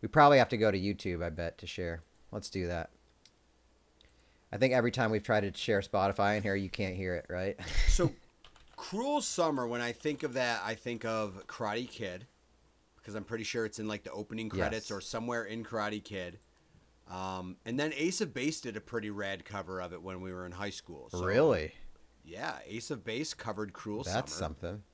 We probably have to go to YouTube, I bet, to share. Let's do that. I think every time we've tried to share Spotify in here, you can't hear it, right? So, Cruel Summer, when I think of that, I think of Karate Kid, because I'm pretty sure it's in like the opening credits or somewhere in Karate Kid. And then Ace of Base did a pretty rad cover of it when we were in high school. So, really? Yeah, Ace of Base covered Cruel Summer. That's something.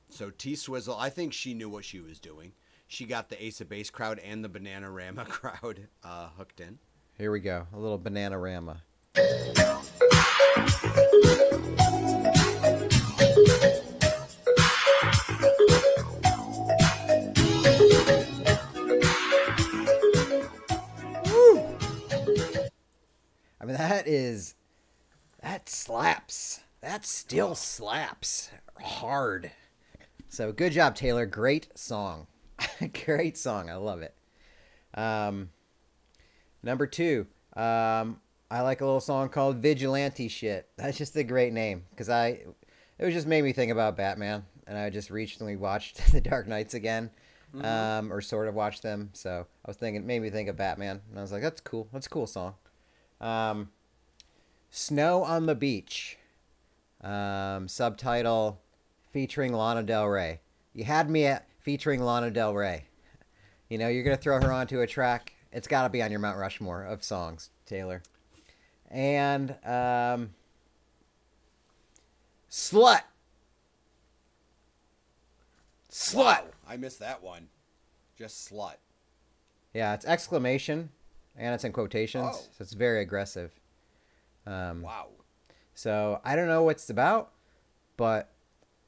So T-Swizzle, I think she knew what she was doing. She got the Ace of Base crowd and the Bananarama crowd hooked in. Here we go. A little Bananarama. Woo! I mean, that slaps. That still slaps hard. So good job, Taylor. Great song. Great song. I love it. Number 2, I like a little song called Vigilante Shit. That's just a great name because it was just made me think about Batman, and I just recently watched The Dark Knights again, or sort of watched them. So I was thinking, it made me think of Batman, and I was like, that's cool. That's a cool song. Snow on the Beach, subtitle featuring Lana Del Rey. You had me at featuring Lana Del Rey. You know, you're going to throw her onto a track. It's got to be on your Mount Rushmore of songs, Taylor. And Slut. Slut. Wow, I missed that one. Just slut. Yeah, it's exclamation, and it's in quotations, so it's very aggressive. Wow. So I don't know what it's about, but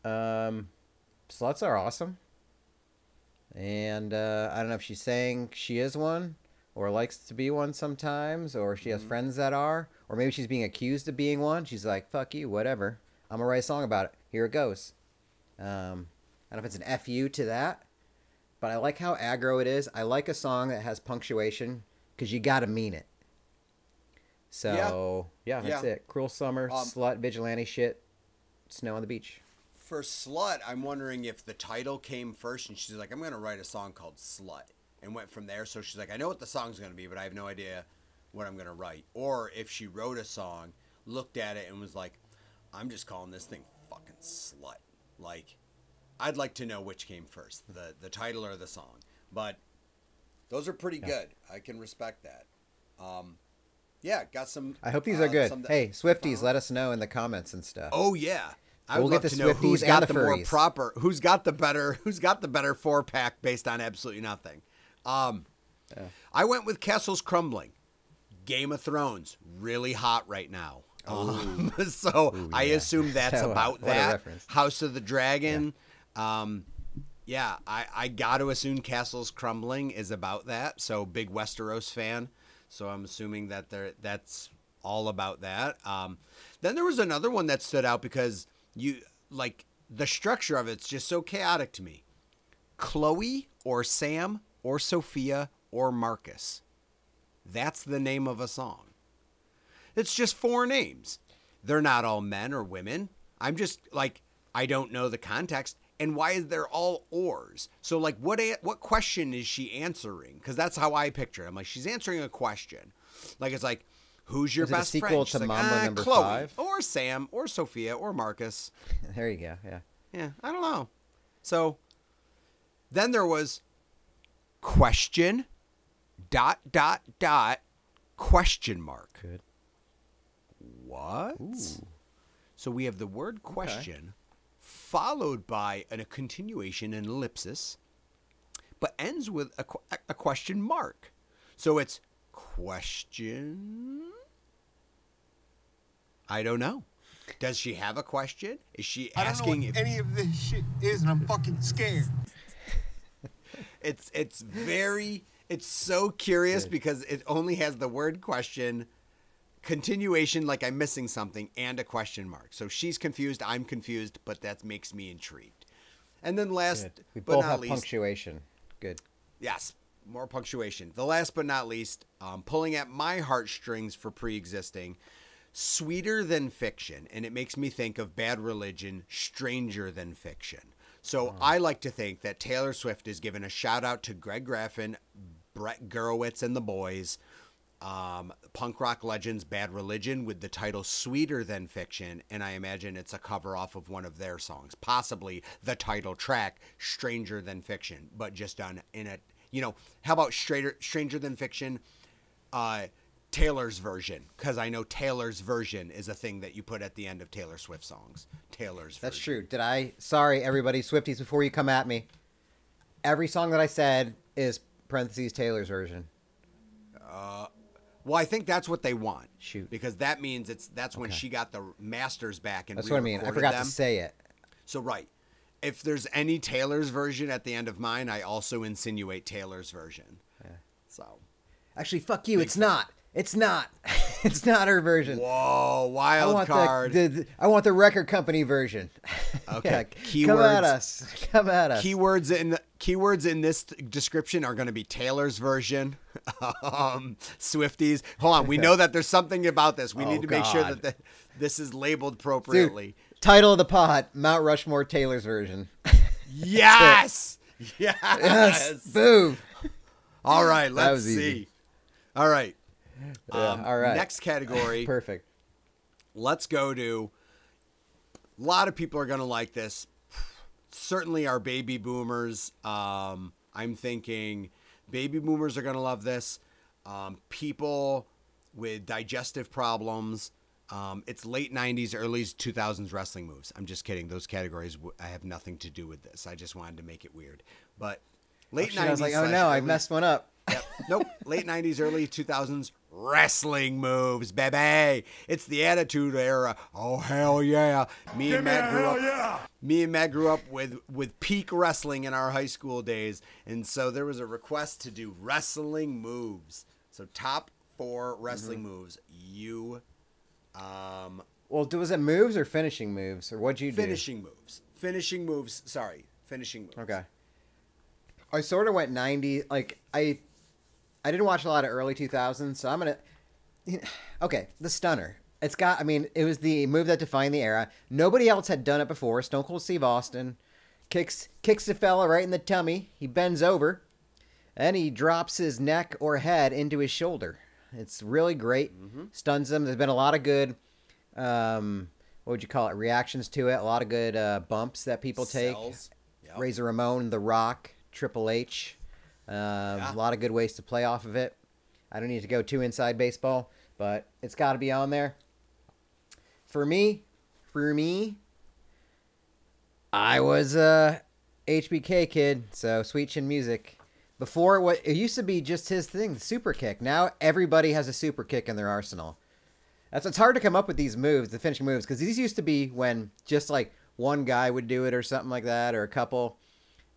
sluts are awesome. And I don't know if she's saying she is one or likes to be one sometimes, or she has friends that are, or maybe she's being accused of being one. She's like, fuck you, whatever. I'm going to write a song about it. Here it goes. I don't know if it's an FU to that, but I like how aggro it is. I like a song that has punctuation because you got to mean it. So, yeah, that's it. Cruel Summer, Slut, Vigilante Shit, Snow on the Beach. For Slut, I'm wondering if the title came first and she's like, I'm going to write a song called Slut, and went from there. So she's like, I know what the song's going to be, but I have no idea what I'm going to write. Or if she wrote a song, looked at it, and was like, I'm just calling this thing fucking Slut. Like, I'd like to know which came first, the title or the song. But those are pretty good. I can respect that. Yeah, got some. I hope these are good. Hey, Swifties, let us know in the comments and stuff. Oh yeah. I We'll would get love the to know Swifties who's and got the the more furries. proper, who's got the better 4-pack based on absolutely nothing. I went with Castles Crumbling. Game of Thrones, really hot right now. I assume that's So, about what a that. reference. House of the Dragon. Yeah, I got to assume Castles Crumbling is about that. So big Westeros fan. So I'm assuming that that's all about that. Then there was another one that stood out because the structure of it's just so chaotic to me. Chloe or Sam or Sophia or Marcus. That's the name of a song. It's just 4 names. They're not all men or women. I'm just like, I don't know the context. And why is there all ors? So like, what question is she answering? Because that's how I picture it. I'm like, she's answering a question. Like, it's like, Who's your Is it a best sequel friend? to She's like, Mambo number Chloe, 5? or Sam, or Sophia, or Marcus. There you go. Yeah. Yeah, I don't know. So then there was question, ... question mark. Good. What? Ooh. So we have the word question followed by a continuation, an ellipsis, but ends with a question mark. So it's question. I don't know. Does she have a question? Is she asking if any of this shit is, and I'm fucking scared. it's so curious because it only has the word question, continuation, like I'm missing something, and a question mark. So she's confused, I'm confused, but that makes me intrigued. And then last Good. We but both not have least, punctuation. Good. yes, more punctuation. The last but not least, pulling at my heartstrings for pre-existing, sweeter than fiction, and it makes me think of Bad Religion, stranger than fiction. So I like to think that Taylor Swift is giving a shout out to Greg Graffin, Brett Gurewitz, and the boys. Punk rock legends Bad Religion with the title Sweeter Than Fiction, and I imagine it's a cover off of one of their songs, possibly the title track Stranger Than Fiction, but just done in a, how about Stranger Than Fiction, Taylor's version, because I know Taylor's version is a thing that you put at the end of Taylor Swift songs. Taylor's version. That's true. Sorry, everybody, Swifties, before you come at me. Every song that I said is parentheses Taylor's version. Well, I think that's what they want. Shoot. Because that means that's when she got the masters back and That's what I mean. I forgot to say it. So, right. If there's any Taylor's version at the end of mine, I also insinuate Taylor's version. Yeah. So. Actually, fuck you. It's not. It's not. It's not her version. Whoa, wild card. I want the record company version. Okay. Yeah, Keywords. Come at us. Come at us. Keywords in this description are going to be Taylor's version. Swifties. Hold on. We know that there's something about this. We need to make sure that this is labeled appropriately. Dude, title of the pod, Mount Rushmore Taylor's version. Yes. Yes. Boom. All right. Let's see. Easy. All right. Yeah, all right. Next category. Perfect. Let's go to. A lot of people are going to like this. Certainly our baby boomers. I'm thinking baby boomers are going to love this. People with digestive problems. It's late 90s, early 2000s wrestling moves. I'm just kidding. Those categories I have nothing to do with this. I just wanted to make it weird. But late 90s. I was like, oh no, I messed one up. Yep. Nope. Late 90s, early 2000s wrestling moves, baby. It's the Attitude Era. Oh hell yeah! Me and Matt grew up with peak wrestling in our high school days, and so there was a request to do wrestling moves. So top 4 wrestling moves. Well, was it moves or finishing moves, or what'd you do? Finishing moves. Finishing moves. Sorry, finishing moves. Okay. I sort of went 90. Like I didn't watch a lot of early 2000s, so I'm gonna. Okay, the stunner. It was the move that defined the era. Nobody else had done it before. Stone Cold Steve Austin kicks the fella right in the tummy. He bends over, and he drops his neck or head into his shoulder. It's really great. Stuns him. There's been a lot of good, what would you call it? Reactions to it. A lot of good bumps that people take. Yep. Razor Ramon, The Rock, Triple H. A lot of good ways to play off of it. I don't need to go too inside baseball, but it's got to be on there. For me, I was a HBK kid, so Sweet Chin Music. Before, it used to be just his thing, the super kick. Now everybody has a super kick in their arsenal. It's hard to come up with these moves, the finishing moves, because these used to be when just like one guy would do it or something like that, or a couple.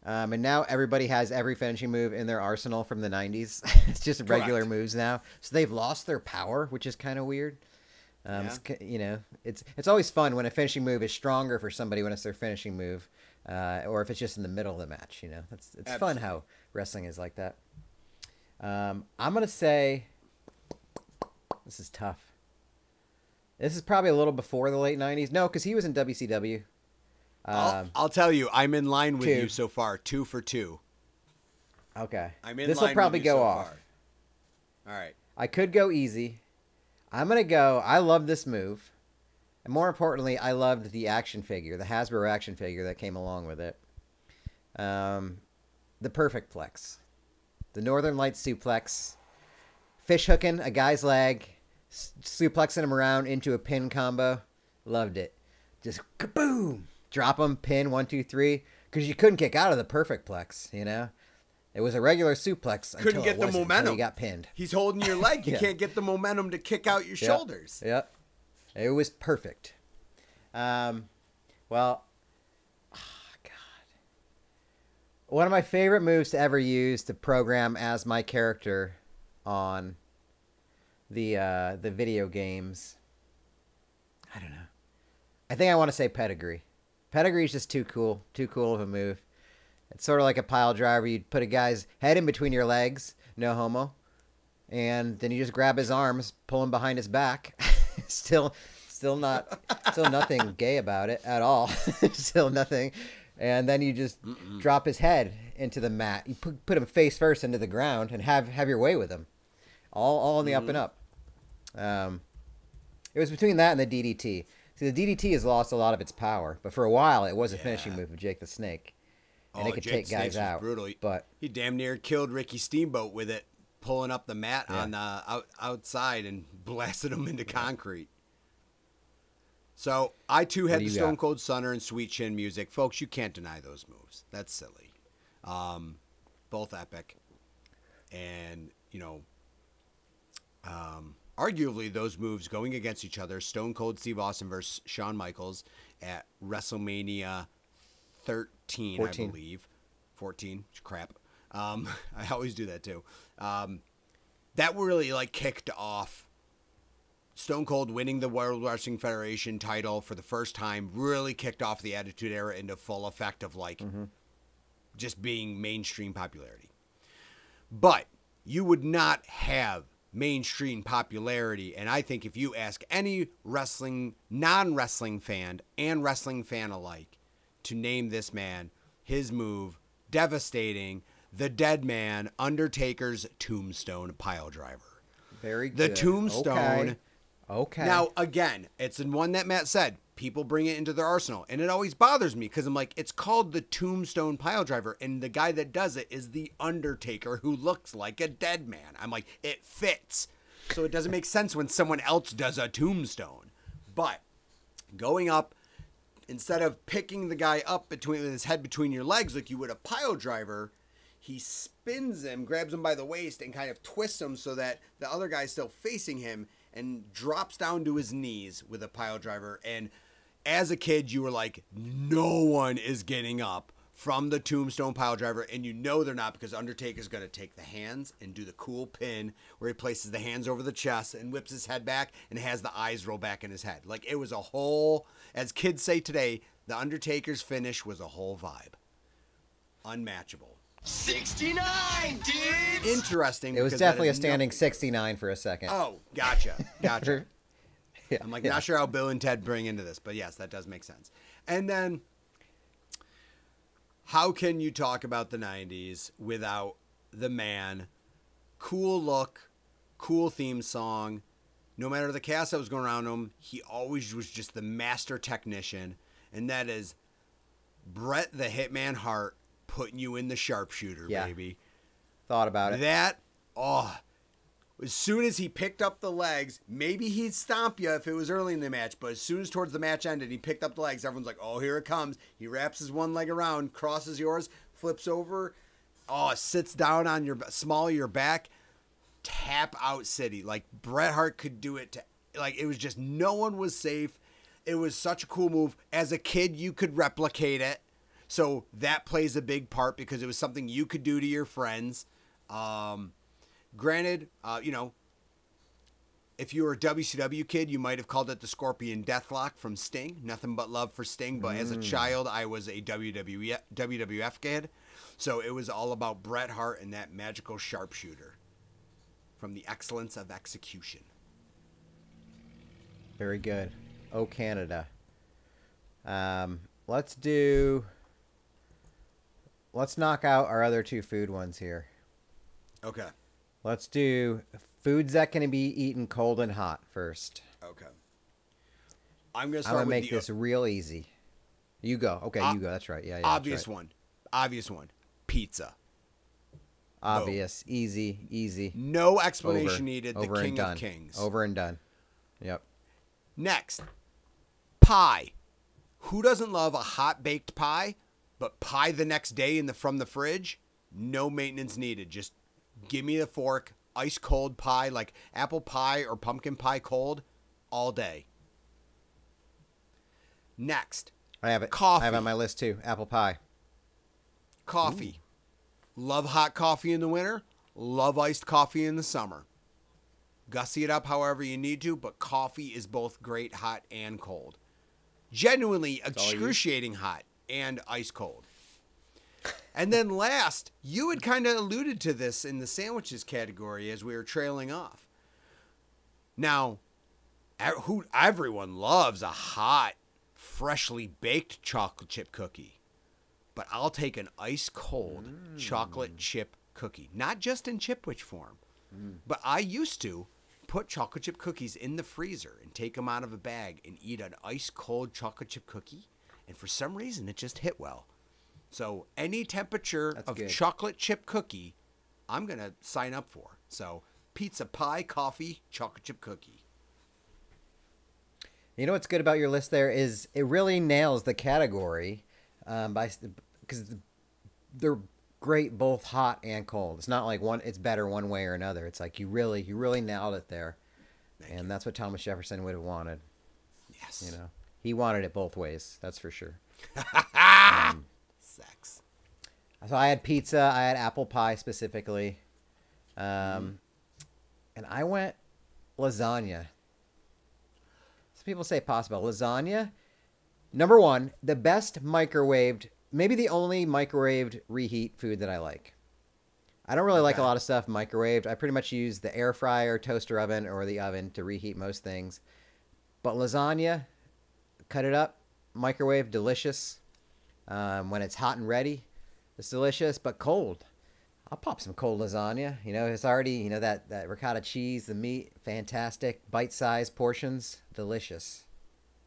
And now everybody has every finishing move in their arsenal from the 90s. It's just regular moves now. So they've lost their power, which is kind of weird. It's always fun when a finishing move is stronger for somebody when it's their finishing move, or if it's just in the middle of the match. It's fun how wrestling is like that. I'm gonna say this is tough. This is probably a little before the late 90s. No, because he was in WCW. I'll tell you, I'm in line with you so far. 2 for 2. Okay. I'm in this line will probably with you go so off. far. All right. I could go easy. I'm going to go. I love this move. And more importantly, I loved the action figure, the Hasbro action figure that came along with it. The perfect plex. The Northern Lights suplex. Fish hooking a guy's leg, suplexing him around into a pin combo. Loved it. Just kaboom! Drop him, pin, 1, 2, 3. Because you couldn't kick out of the perfect plex, you know? It was a regular suplex. Couldn't get the momentum. Until you got pinned. He's holding your leg. You Yeah. can't get the momentum to kick out your shoulders. Yep. It was perfect. Well, one of my favorite moves to ever use to program as my character on the video games. I don't know. I think I want to say pedigree. Pedigree is just too cool of a move. It's sort of like a pile driver. You'd put a guy's head in between your legs, no homo, and then you just grab his arms, pull him behind his back. Still nothing gay about it at all. Still nothing. And then you just drop his head into the mat. You put him face first into the ground and have your way with him. All in the up and up. It was between that and the DDT. See, the DDT has lost a lot of its power, but for a while it was a finishing move of Jake the Snake. And it could Jake take the Snake guys was out. brutal. But he damn near killed Ricky Steamboat with it, pulling up the mat on outside and blasted him into concrete. So I too had the Stone Cold Stunner and Sweet Chin music. Folks, you can't deny those moves. That's silly. Both epic. And, arguably those moves going against each other, Stone Cold Steve Austin versus Shawn Michaels at WrestleMania 14, I believe. 14. Crap. I always do that too. That really kicked off Stone Cold winning the World Wrestling Federation title for the first time, really kicked off the Attitude Era into full effect of just being mainstream popularity. But you would not have mainstream popularity, and I think if you ask any non-wrestling fan and wrestling fan alike to name this man, his move, devastating, the Dead Man, Undertaker's Tombstone Piledriver. very good. The Tombstone. Okay. Now, again, it's the one that Matt said. People bring it into their arsenal. And it always bothers me because I'm like, it's called the Tombstone Piledriver. And the guy that does it is the Undertaker who looks like a dead man. I'm like, it fits. So it doesn't make sense when someone else does a tombstone. But going up, instead of picking the guy up with his head between your legs like you would a piledriver, he spins him, grabs him by the waist, and kind of twists him so that the other guy's still facing him, and drops down to his knees with a pile driver. And as a kid, you were like, no one is getting up from the Tombstone pile driver, and they're not, because Undertaker's going to take the hands and do the cool pin where he places the hands over the chest and whips his head back and has the eyes roll back in his head. It was a whole, as kids say today, the Undertaker's finish was a whole vibe. Unmatchable. 69, dude! Interesting. It was definitely a standing 69 for a second. Oh, gotcha. Yeah, I'm not sure how Bill and Ted bring into this, but yes, that does make sense. And then, how can you talk about the 90s without the man? Cool look, cool theme song. No matter the cast that was going around him, he always was just the master technician. And that is Bret the Hitman Hart putting you in the sharpshooter, baby. Thought about it. As soon as he picked up the legs, maybe he'd stomp you if it was early in the match, but as soon as towards the match ended, he picked up the legs, everyone's like, oh, here it comes. He wraps his one leg around, crosses yours, flips over, sits down on your small of your back, tap out city. Bret Hart could do it it was just, no one was safe. It was such a cool move. As a kid, you could replicate it. So that plays a big part because it was something you could do to your friends. Granted, if you were a WCW kid, you might have called it the Scorpion Deathlock from Sting. Nothing but love for Sting. But as a child, I was a WWF kid. So it was all about Bret Hart and that magical sharpshooter from the excellence of execution. Very good. Oh, Canada. Let's knock out our other two food ones here. Okay. Let's do Foods that can be eaten cold and hot first. Okay. I'm gonna I'm start gonna with make the this real easy. You go. Okay, you go. That's right. Yeah, yeah. obvious that's right. one. Obvious one. Pizza. Obvious. Easy. No explanation Over. needed. Over The and king done. of kings. Over and done. Yep. Next, pie. Who doesn't love a hot baked pie? But pie the next day from the fridge, no maintenance needed. Just give me the fork, ice cold pie, like apple pie or pumpkin pie cold, all day. Next, I have it. Coffee. I have it on my list too. Apple pie. coffee. Love hot coffee in the winter, love iced coffee in the summer. Gussy it up however you need to, but coffee is both great hot and cold. Genuinely excruciating hot and ice cold. And then last, you had kind of alluded to this in the sandwiches category as we were trailing off. Now, everyone loves a hot, freshly baked chocolate chip cookie. But I'll take an ice cold chocolate chip cookie. Not just in chipwich form. But I used to put chocolate chip cookies in the freezer and take them out of a bag and eat an ice cold chocolate chip cookie. And for some reason, it just hit well. So any temperature That's of good. chocolate chip cookie, I'm going to sign up for. So pizza, pie, coffee, chocolate chip cookie. You know what's good about your list there is it really nails the category because they're great both hot and cold. It's not like it's better one way or another. It's like you really nailed it there. And that's what Thomas Jefferson would have wanted. Yes. You know, he wanted it both ways. That's for sure. Sex. So I had pizza. I had apple pie specifically. And I went lasagna. Some people say possible. Lasagna, number one, the best microwaved, maybe the only microwaved reheat food that I like. I don't really like a lot of stuff microwaved. I pretty much use the air fryer, toaster oven, or the oven to reheat most things. But lasagna, cut it up, microwave, delicious. When it's hot and ready, it's delicious, but cold. I'll pop some cold lasagna. You know, it's already, you know, that ricotta cheese, the meat, fantastic. Bite-sized portions, delicious.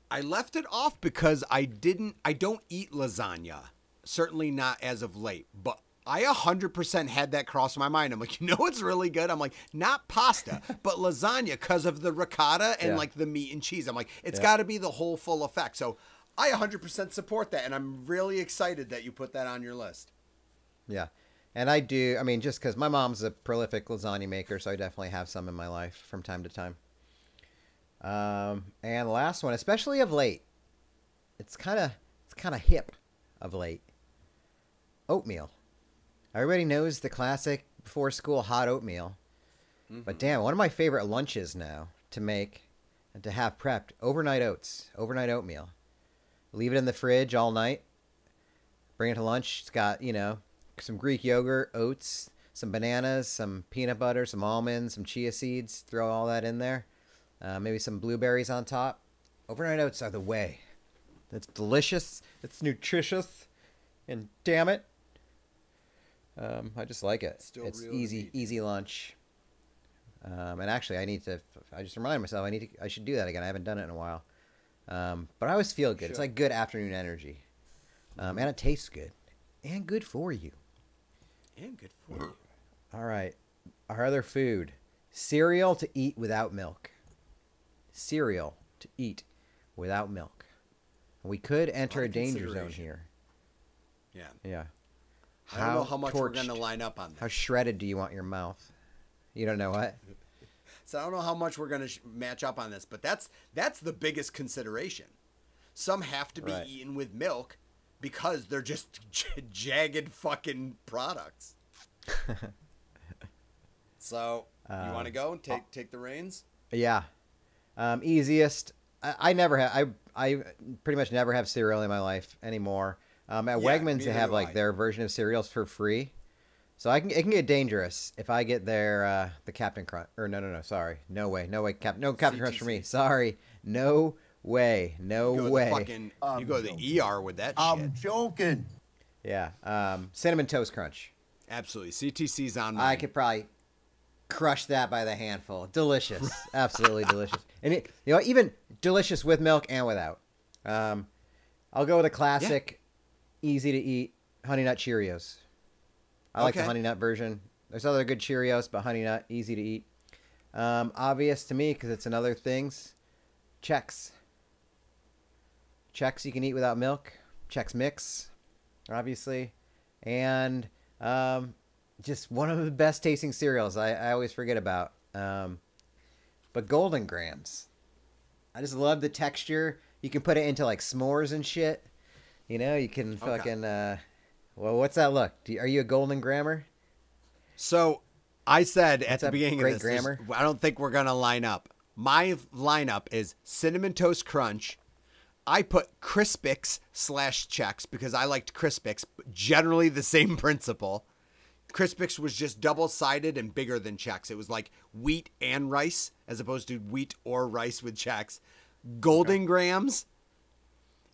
I left it off because I don't eat lasagna. Certainly not as of late, but I 100% had that cross my mind. I'm like, you know what's really good? I'm like, not pasta, but lasagna because of the ricotta and like the meat and cheese. I'm like, it's got to be the whole full effect. So I 100% support that, and I'm really excited that you put that on your list. Yeah. And I do, I mean, just because my mom's a prolific lasagna maker, so I definitely have some in my life from time to time. And the last one, especially of late, it's kind of hip of late. Oatmeal. Everybody knows the classic before school hot oatmeal. But damn, one of my favorite lunches now to make and to have prepped, overnight oatmeal. Leave it in the fridge all night. Bring it to lunch. It's got, you know, some Greek yogurt, oats, some bananas, some peanut butter, some almonds, some chia seeds. Throw all that in there. Maybe some blueberries on top. Overnight oats are the way. It's delicious. It's nutritious. And damn it, I just like it. Still It's real easy lunch. And actually, I just remind myself I should do that again. I haven't done it in a while. But I always feel good. It's like good afternoon energy. And it tastes good. And good for you. And good for you. All right. Our other food. Cereal to eat without milk. Cereal to eat without milk. We could enter a danger zone here. Yeah. Yeah. I don't know how much we're going to line up on this. How shredded do you want your mouth? You don't know what? So I don't know how much we're going to match up on this, but that's the biggest consideration. Some have to be eaten with milk because they're just jagged fucking products. So you want to go and take the reins? Yeah. Easiest. I never have. I pretty much never have cereal in my life anymore. At Wegmans, they have like their version of cereals for free. So it can get dangerous if I get their the Captain Crunch. Or no, sorry, no way, no Captain Crunch for me. Sorry, no way. You go to the ER with that shit. I'm joking. Yeah, Cinnamon Toast Crunch. Absolutely, CTC's on. I could probably crush that by the handful. Delicious. Absolutely delicious. And even delicious with milk and without. I'll go with a classic, easy to eat Honey Nut Cheerios. I like the Honey Nut version. There's other good Cheerios, but Honey Nut, easy to eat. Obvious to me because it's another things. Chex. Chex you can eat without milk. Chex Mix, obviously. And just one of the best tasting cereals I always forget about. But Golden Grams. I just love the texture. You can put it into like s'mores and shit. You know, you can fucking... well, what's that look? Are you a Golden Grammer? So I said at the beginning of this, grammar? I don't think we're going to line up. My lineup is Cinnamon Toast Crunch. I put Crispix / Chex because I liked Crispix, but generally the same principle. Crispix was just double-sided and bigger than Chex. It was like wheat and rice as opposed to wheat or rice with Chex. Golden Grams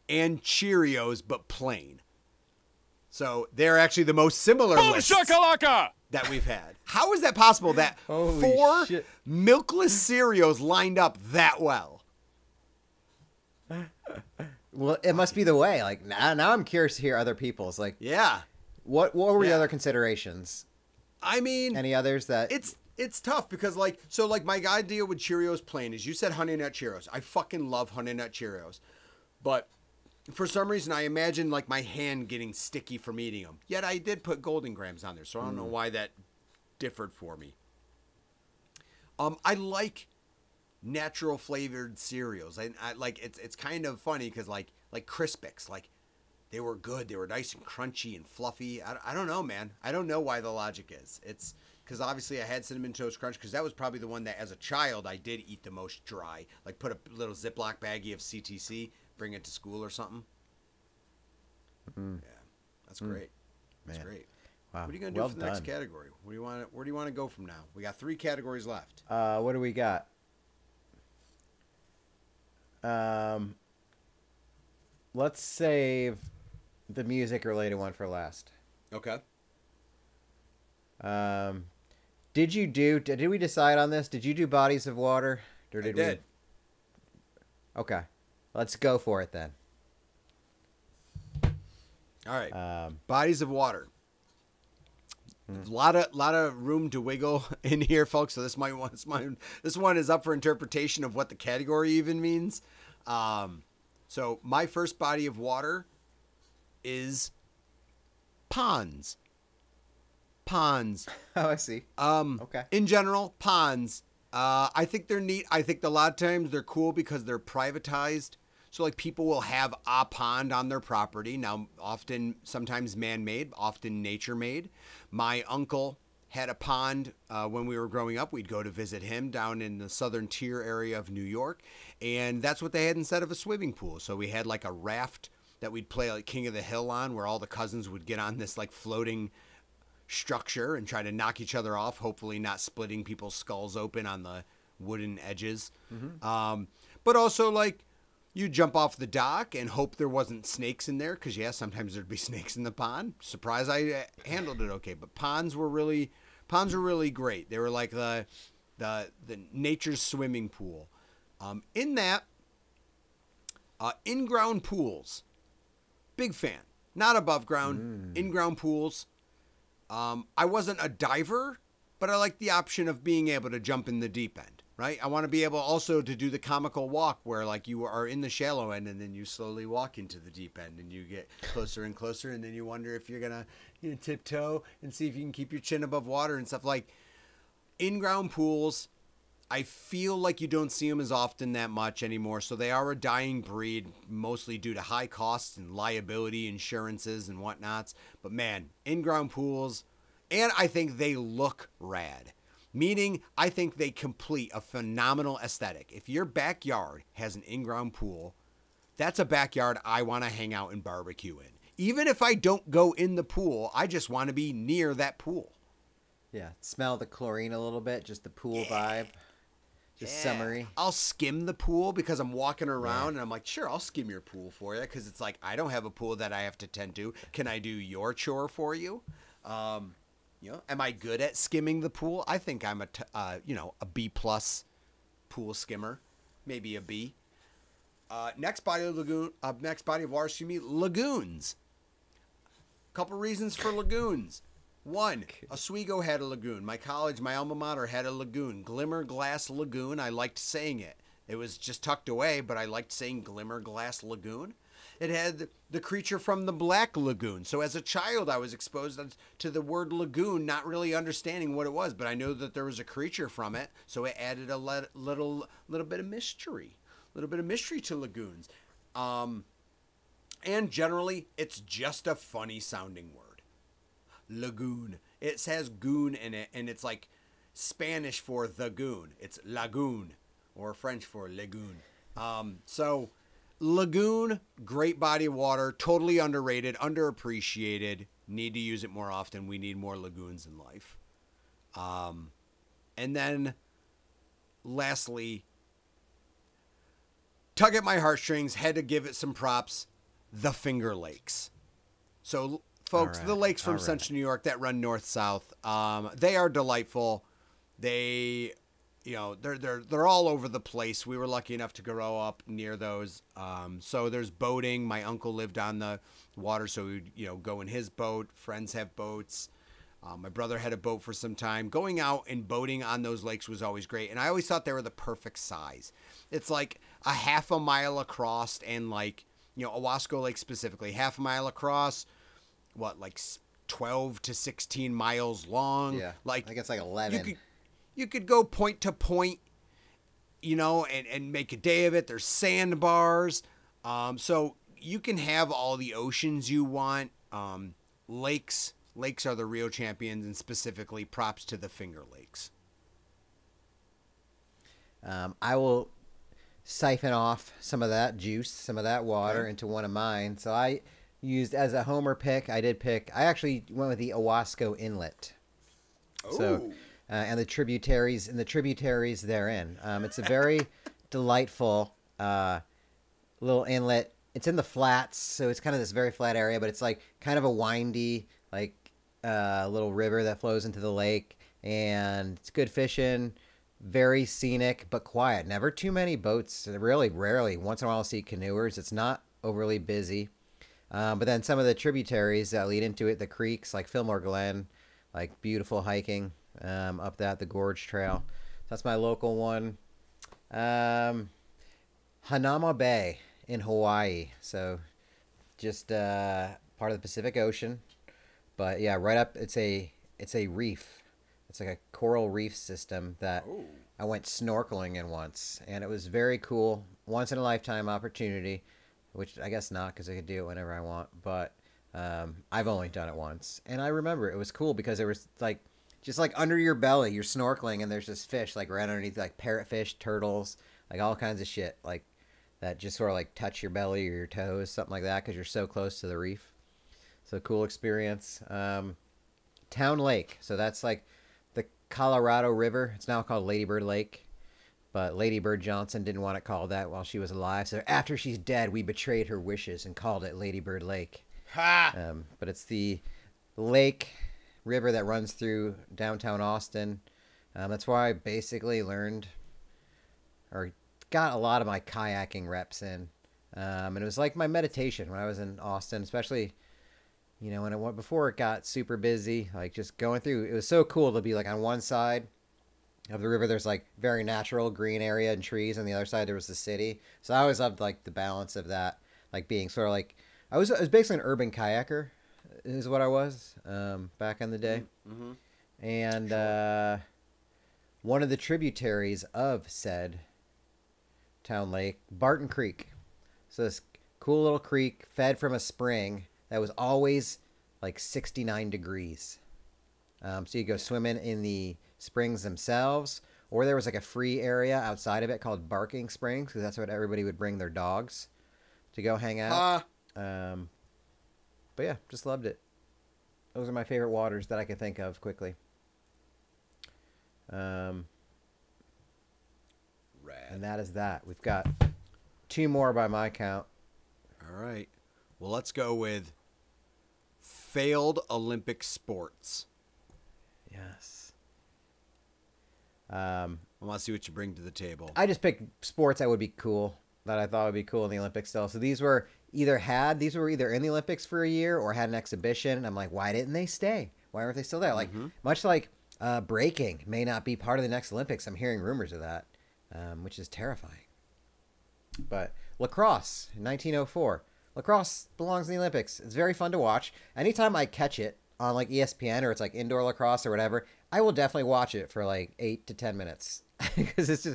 and Cheerios, but plain. So they're actually the most similar lists that we've had. How is that possible that four milkless cereals lined up that well? Well, it must be the way. Like now I'm curious to hear other people's. Like, yeah. What were the other considerations? I mean, any others that it's tough because like my idea with Cheerios plain is you said Honey Nut Cheerios. I fucking love Honey Nut Cheerios, but for some reason I imagine like my hand getting sticky from eating them. Yet I did put Golden Grams on there, so I don't know why that differed for me. I like natural flavored cereals. I like it's kind of funny because like Crispix, like they were good. They were nice and crunchy and fluffy. I don't know, man. I don't know why the logic is. It's because obviously I had Cinnamon Toast Crunch because that was probably the one that as a child I did eat the most dry. Like put a little Ziploc baggie of CTC, bring it to school or something. Yeah, that's great. That's great. Wow. What are you gonna do for the next category? Where do you want to go from now? We got 3 categories left. What do we got? Let's save the music related one for last. Okay. Did we decide on this? Did you do Bodies of Water? Or did I did. Okay. Let's go for it then. All right. Bodies of Water. A lot of room to wiggle in here, folks. So this one is up for interpretation of what the category even means. So my first body of water is ponds. Ponds. Oh, I see. Okay. In general, ponds. I think they're neat. I think a lot of times they're cool because they're privatized. So like people will have a pond on their property. Now, sometimes man-made, often nature-made. My uncle had a pond when we were growing up. We'd go to visit him down in the southern tier area of New York. And that's what they had instead of a swimming pool. So we had like a raft that we'd play like King of the Hill on, where all the cousins would get on this like floating structure and try to knock each other off, hopefully not splitting people's skulls open on the wooden edges. But also like you jump off the dock and hope there wasn't snakes in there, because yeah, sometimes there'd be snakes in the pond. Surprised I handled it okay. But ponds were really great. They were like the nature's swimming pool. In that, in-ground pools, big fan. Not above ground, in-ground pools. I wasn't a diver, but I like the option of being able to jump in the deep end, right? I want to be able also to do the comical walk where like you are in the shallow end and then you slowly walk into the deep end and you get closer and closer, and then you wonder if you're going to tiptoe and see if you can keep your chin above water and stuff. Like in-ground pools, I feel like you don't see them as often that much anymore. So they are a dying breed, mostly due to high costs and liability insurances and whatnots. But man, in-ground pools, and I think they look rad. Meaning, I think they complete a phenomenal aesthetic. If your backyard has an in-ground pool, that's a backyard I want to hang out and barbecue in. Even if I don't go in the pool, I just want to be near that pool. Yeah, smell the chlorine a little bit, just the pool vibe. Just summery. I'll skim the pool because I'm walking around and I'm like, sure, I'll skim your pool for you, because it's like I don't have a pool that I have to tend to. Can I do your chore for you? You know, am I good at skimming the pool? I think I'm a B plus pool skimmer, maybe a B. Next body of water, lagoons. Couple reasons for lagoons. One, Oswego had a lagoon. My college, my alma mater, had a lagoon. Glimmer Glass Lagoon. I liked saying it. It was just tucked away, but I liked saying Glimmer Glass Lagoon. It had the creature from the Black Lagoon. So as a child, I was exposed to the word lagoon, not really understanding what it was, but I know that there was a creature from it, so it added a little bit of mystery. A little bit of mystery to lagoons. And generally, it's just a funny sounding word. Lagoon. It has goon in it, and it's like Spanish for the goon. It's lagoon, or French for lagoon. So lagoon, great body of water, totally underrated, underappreciated. Need to use it more often. We need more lagoons in life. And then, lastly, tug at my heartstrings, had to give it some props, the Finger Lakes. So, folks, the lakes from Central New York that run north-south, they are delightful. They, they're all over the place. We were lucky enough to grow up near those. So there's boating. My uncle lived on the water, so we'd, go in his boat. Friends have boats. My brother had a boat for some time. Going out and boating on those lakes was always great. And I always thought they were the perfect size. It's like a half a mile across and Owasco Lake specifically, half a mile across, 12 to 16 miles long. Yeah, I think it's like 11. You could go point to point, and make a day of it. There's sandbars. So you can have all the oceans you want. Lakes are the real champions, and specifically props to the Finger Lakes. I will siphon off some of that juice, some of that water into one of mine. So I used, as a homer pick, I actually went with the Owasco Inlet. Oh. So, and the tributaries therein. It's a very delightful little inlet. It's in the flats, so it's kind of this very flat area, but it's like kind of a windy, little river that flows into the lake, and it's good fishing. Very scenic, but quiet. Never too many boats. Really rarely. Once in a while I'll see canoers. It's not overly busy. But then some of the tributaries that lead into it, the creeks, like Fillmore Glen, beautiful hiking up the Gorge Trail. That's my local one. Hanama Bay in Hawaii. So just part of the Pacific Ocean. But yeah, right up, it's a reef. It's like a coral reef system that I went snorkeling in once, and it was very cool. Once in a lifetime opportunity, which I guess not, because I could do it whenever I want. But I've only done it once, and I remember it was cool because there was just under your belly, you're snorkeling, and there's this fish right underneath, parrotfish, turtles, all kinds of shit that just sort of touch your belly or your toes, something like that, because you're so close to the reef. So cool experience. Town Lake. So that's the Colorado River. It's now called Lady Bird Lake, but Lady Bird Johnson didn't want it called that while she was alive. So after she's dead, we betrayed her wishes and called it Lady Bird Lake. Ha! But it's the lake river that runs through downtown Austin. That's where I basically learned or got a lot of my kayaking reps in. And it was like my meditation when I was in Austin, especially when it went before it got super busy, just going through. It was so cool to be on one side of the river, there's very natural green area and trees, and the other side there was the city. So I always loved the balance of that, being sort of I was basically an urban kayaker, is what I was back in the day. Mm-hmm. And one of the tributaries of said town lake, Barton Creek. So this cool little creek fed from a spring that was always 69 degrees. So you go swimming in the springs themselves, or there was a free area outside of it called Barking Springs, because that's what everybody would bring their dogs to go hang out. But yeah, just loved it. Those are my favorite waters that I can think of quickly. Rad. And that is that. We've got 2 more by my count. All right. Well, let's go with failed Olympic sports. Yes. I want to see what you bring to the table. I just picked sports that would be cool, that I thought would be cool in the Olympics still. So these were either in the Olympics for a year or had an exhibition. And I'm like, why didn't they stay? Why aren't they still there? Like, much like breaking may not be part of the next Olympics. I'm hearing rumors of that, which is terrifying. But lacrosse in 1904. Lacrosse belongs in the Olympics. It's very fun to watch. Anytime I catch it on like ESPN or it's like indoor lacrosse or whatever, I will definitely watch it for like 8 to 10 minutes because it's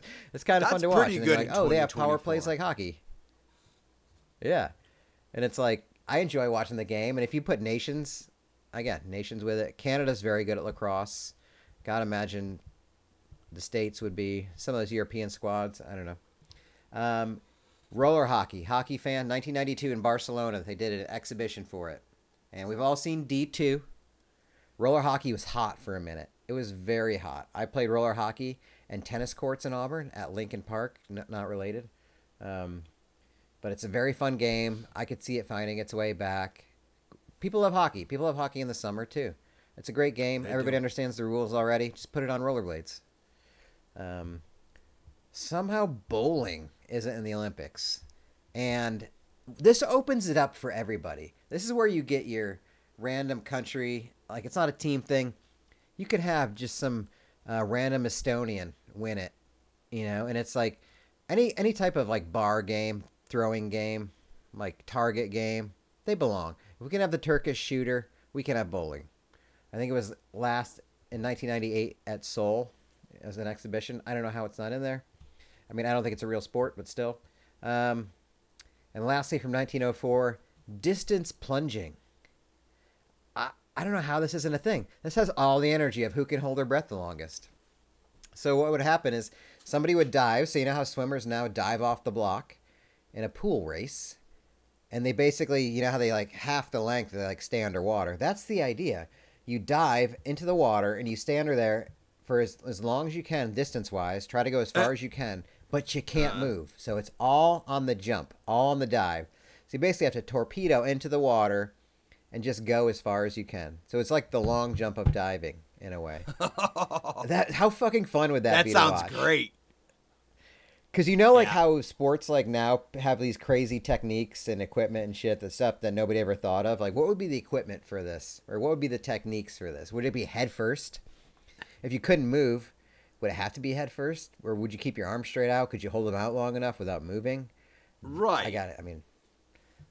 kind of fun to watch. Pretty And good. like, oh, they have power plays like hockey. Yeah, and it's like I enjoy watching the game. And if you put nations with it, Canada's very good at lacrosse. Gotta imagine the States would be some of those European squads. I don't know. Roller hockey fan, 1992 in Barcelona. They did an exhibition for it. And we've all seen D2. Roller hockey was hot for a minute. It was very hot. I played roller hockey and tennis courts in Auburn at Lincoln Park. Not related. But it's a very fun game. I could see it finding its way back. People love hockey. People love hockey in the summer, too. It's a great game. Everybody understands the rules already. Just put it on rollerblades. Somehow bowling isn't in the Olympics. And this opens it up for everybody. This is where you get your random country. Like, it's not a team thing. You could have just some random Estonian win it, and it's like any type of like bar game, throwing game, like target game, they belong. If we can have the Turkish shooter, we can have bowling. I think it was last in 1998 at Seoul as an exhibition. I don't know how it's not in there. I mean, I don't think it's a real sport, but still. And lastly, from 1904, distance plunging. I don't know how this isn't a thing. This has all the energy of who can hold their breath the longest. So what would happen is somebody would dive. So you know how swimmers now dive off the block in a pool race. And they basically, you know how they like half the length, they like stay underwater. That's the idea. You dive into the water and you stay under there for as long as you can distance-wise. Try to go as far as you can, but you can't move. So it's all on the jump, all on the dive. So you basically have to torpedo into the water and just go as far as you can. So it's like the long jump of diving in a way. How fucking fun would that be to watch? That sounds great. Because like how sports like now have these crazy techniques and equipment and shit, the stuff that nobody ever thought of. Like, what would be the equipment for this? Or what would be the techniques for this? Would it be head first? If you couldn't move, would it have to be head first? Or would you keep your arms straight out? Could you hold them out long enough without moving? Right. I got it. I mean,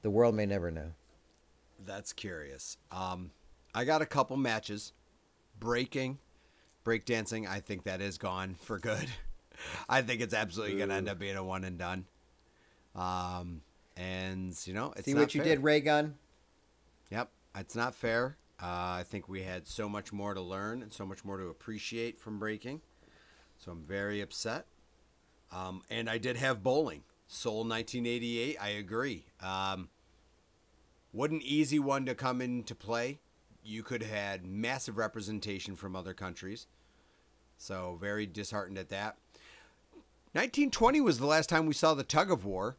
the world may never know. That's curious. I got a couple matches. Breakdancing, I think that is gone for good. I think it's absolutely going to end up being a one and done. And, it's See not what you fair. did, Ray Gun? Yep, it's not fair. I think we had so much more to learn and so much more to appreciate from breaking. So I'm very upset. And I did have bowling. Seoul 1988, I agree. What an easy one to come into play. You could have had massive representation from other countries. So very disheartened at that. 1920 was the last time we saw the tug of war.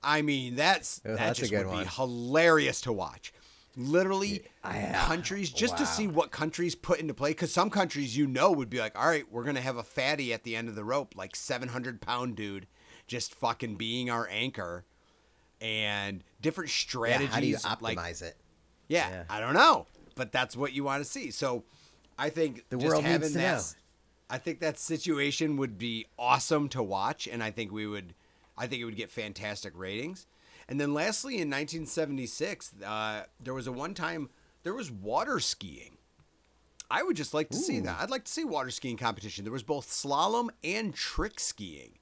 I mean, that just a good would one. be hilarious to watch. Literally, countries, just to see what countries put into play. Because some countries, would be like, all right, we're going to have a fatty at the end of the rope, like 700-pound dude, just fucking being our anchor. And different strategies. How do you optimize it? Yeah, I don't know. But that's what you want to see. So I think the just world having needs to that, know. I think that situation would be awesome to watch, and I think it would get fantastic ratings. And then lastly, in 1976, there was water skiing. I would just like to see that. I'd like to see water skiing competition. There was both slalom and trick skiing.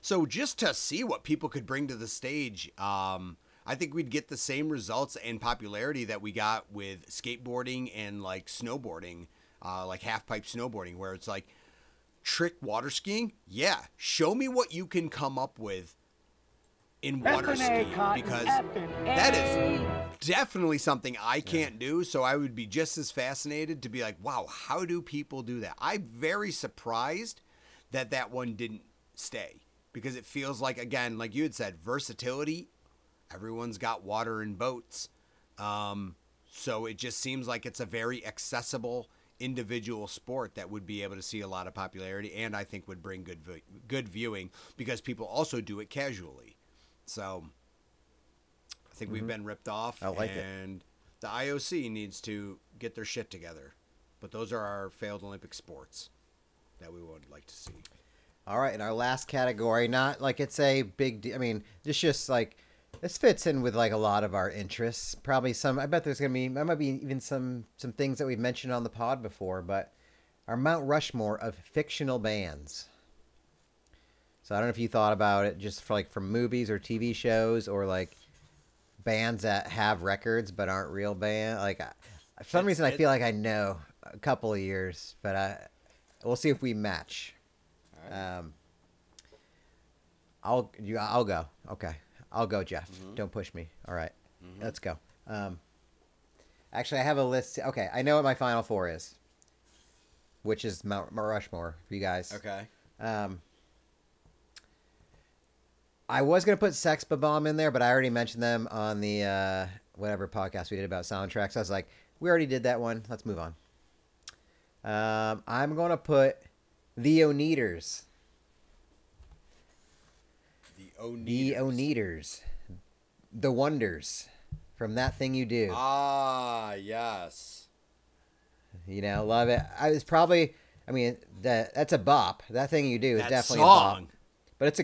So just to see what people could bring to the stage, I think we'd get the same results and popularity that we got with skateboarding and like snowboarding, like half-pipe snowboarding, where it's like trick water skiing. Yeah, show me what you can come up with in water skiing, because that is definitely something I can't do. So I would be just as fascinated to be like, wow, how do people do that? I'm very surprised that one didn't stay, because it feels like, again, like you had said, versatility. Everyone's got water and boats. So it just seems like it's a very accessible, individual sport that would be able to see a lot of popularity, and I think would bring good viewing because people also do it casually. So I think we've been ripped off, I like it. and the IOC needs to get their shit together. But those are our failed Olympic sports that we would like to see. All right, in our last category, not like it's a big deal. I mean, it's just like this fits in with like a lot of our interests. Probably some. I bet there might be even some things that we've mentioned on the pod before. But our Mount Rushmore of fictional bands. So I don't know if you thought about it just for like from movies or TV shows or like bands that have records but aren't real band. Like for some reason, I feel like I know a couple of years, but we'll see if we match. All right. I'll go. Okay. I'll go, Jeff. Don't push me. All right. Let's go. Actually, I have a list. Okay. I know what my final four is, which is Mount Rushmore for you guys. Okay. I was going to put Sex Bomb in there, but I already mentioned them on the whatever podcast we did about soundtracks. I was like, we already did that one. Let's move on. I'm going to put the Oneaters. The Oneaters. The Wonders from That Thing You Do. Ah, yes. You know, love it. It's probably, I mean, that's a bop. That Thing You Do is That definitely a song. bop. But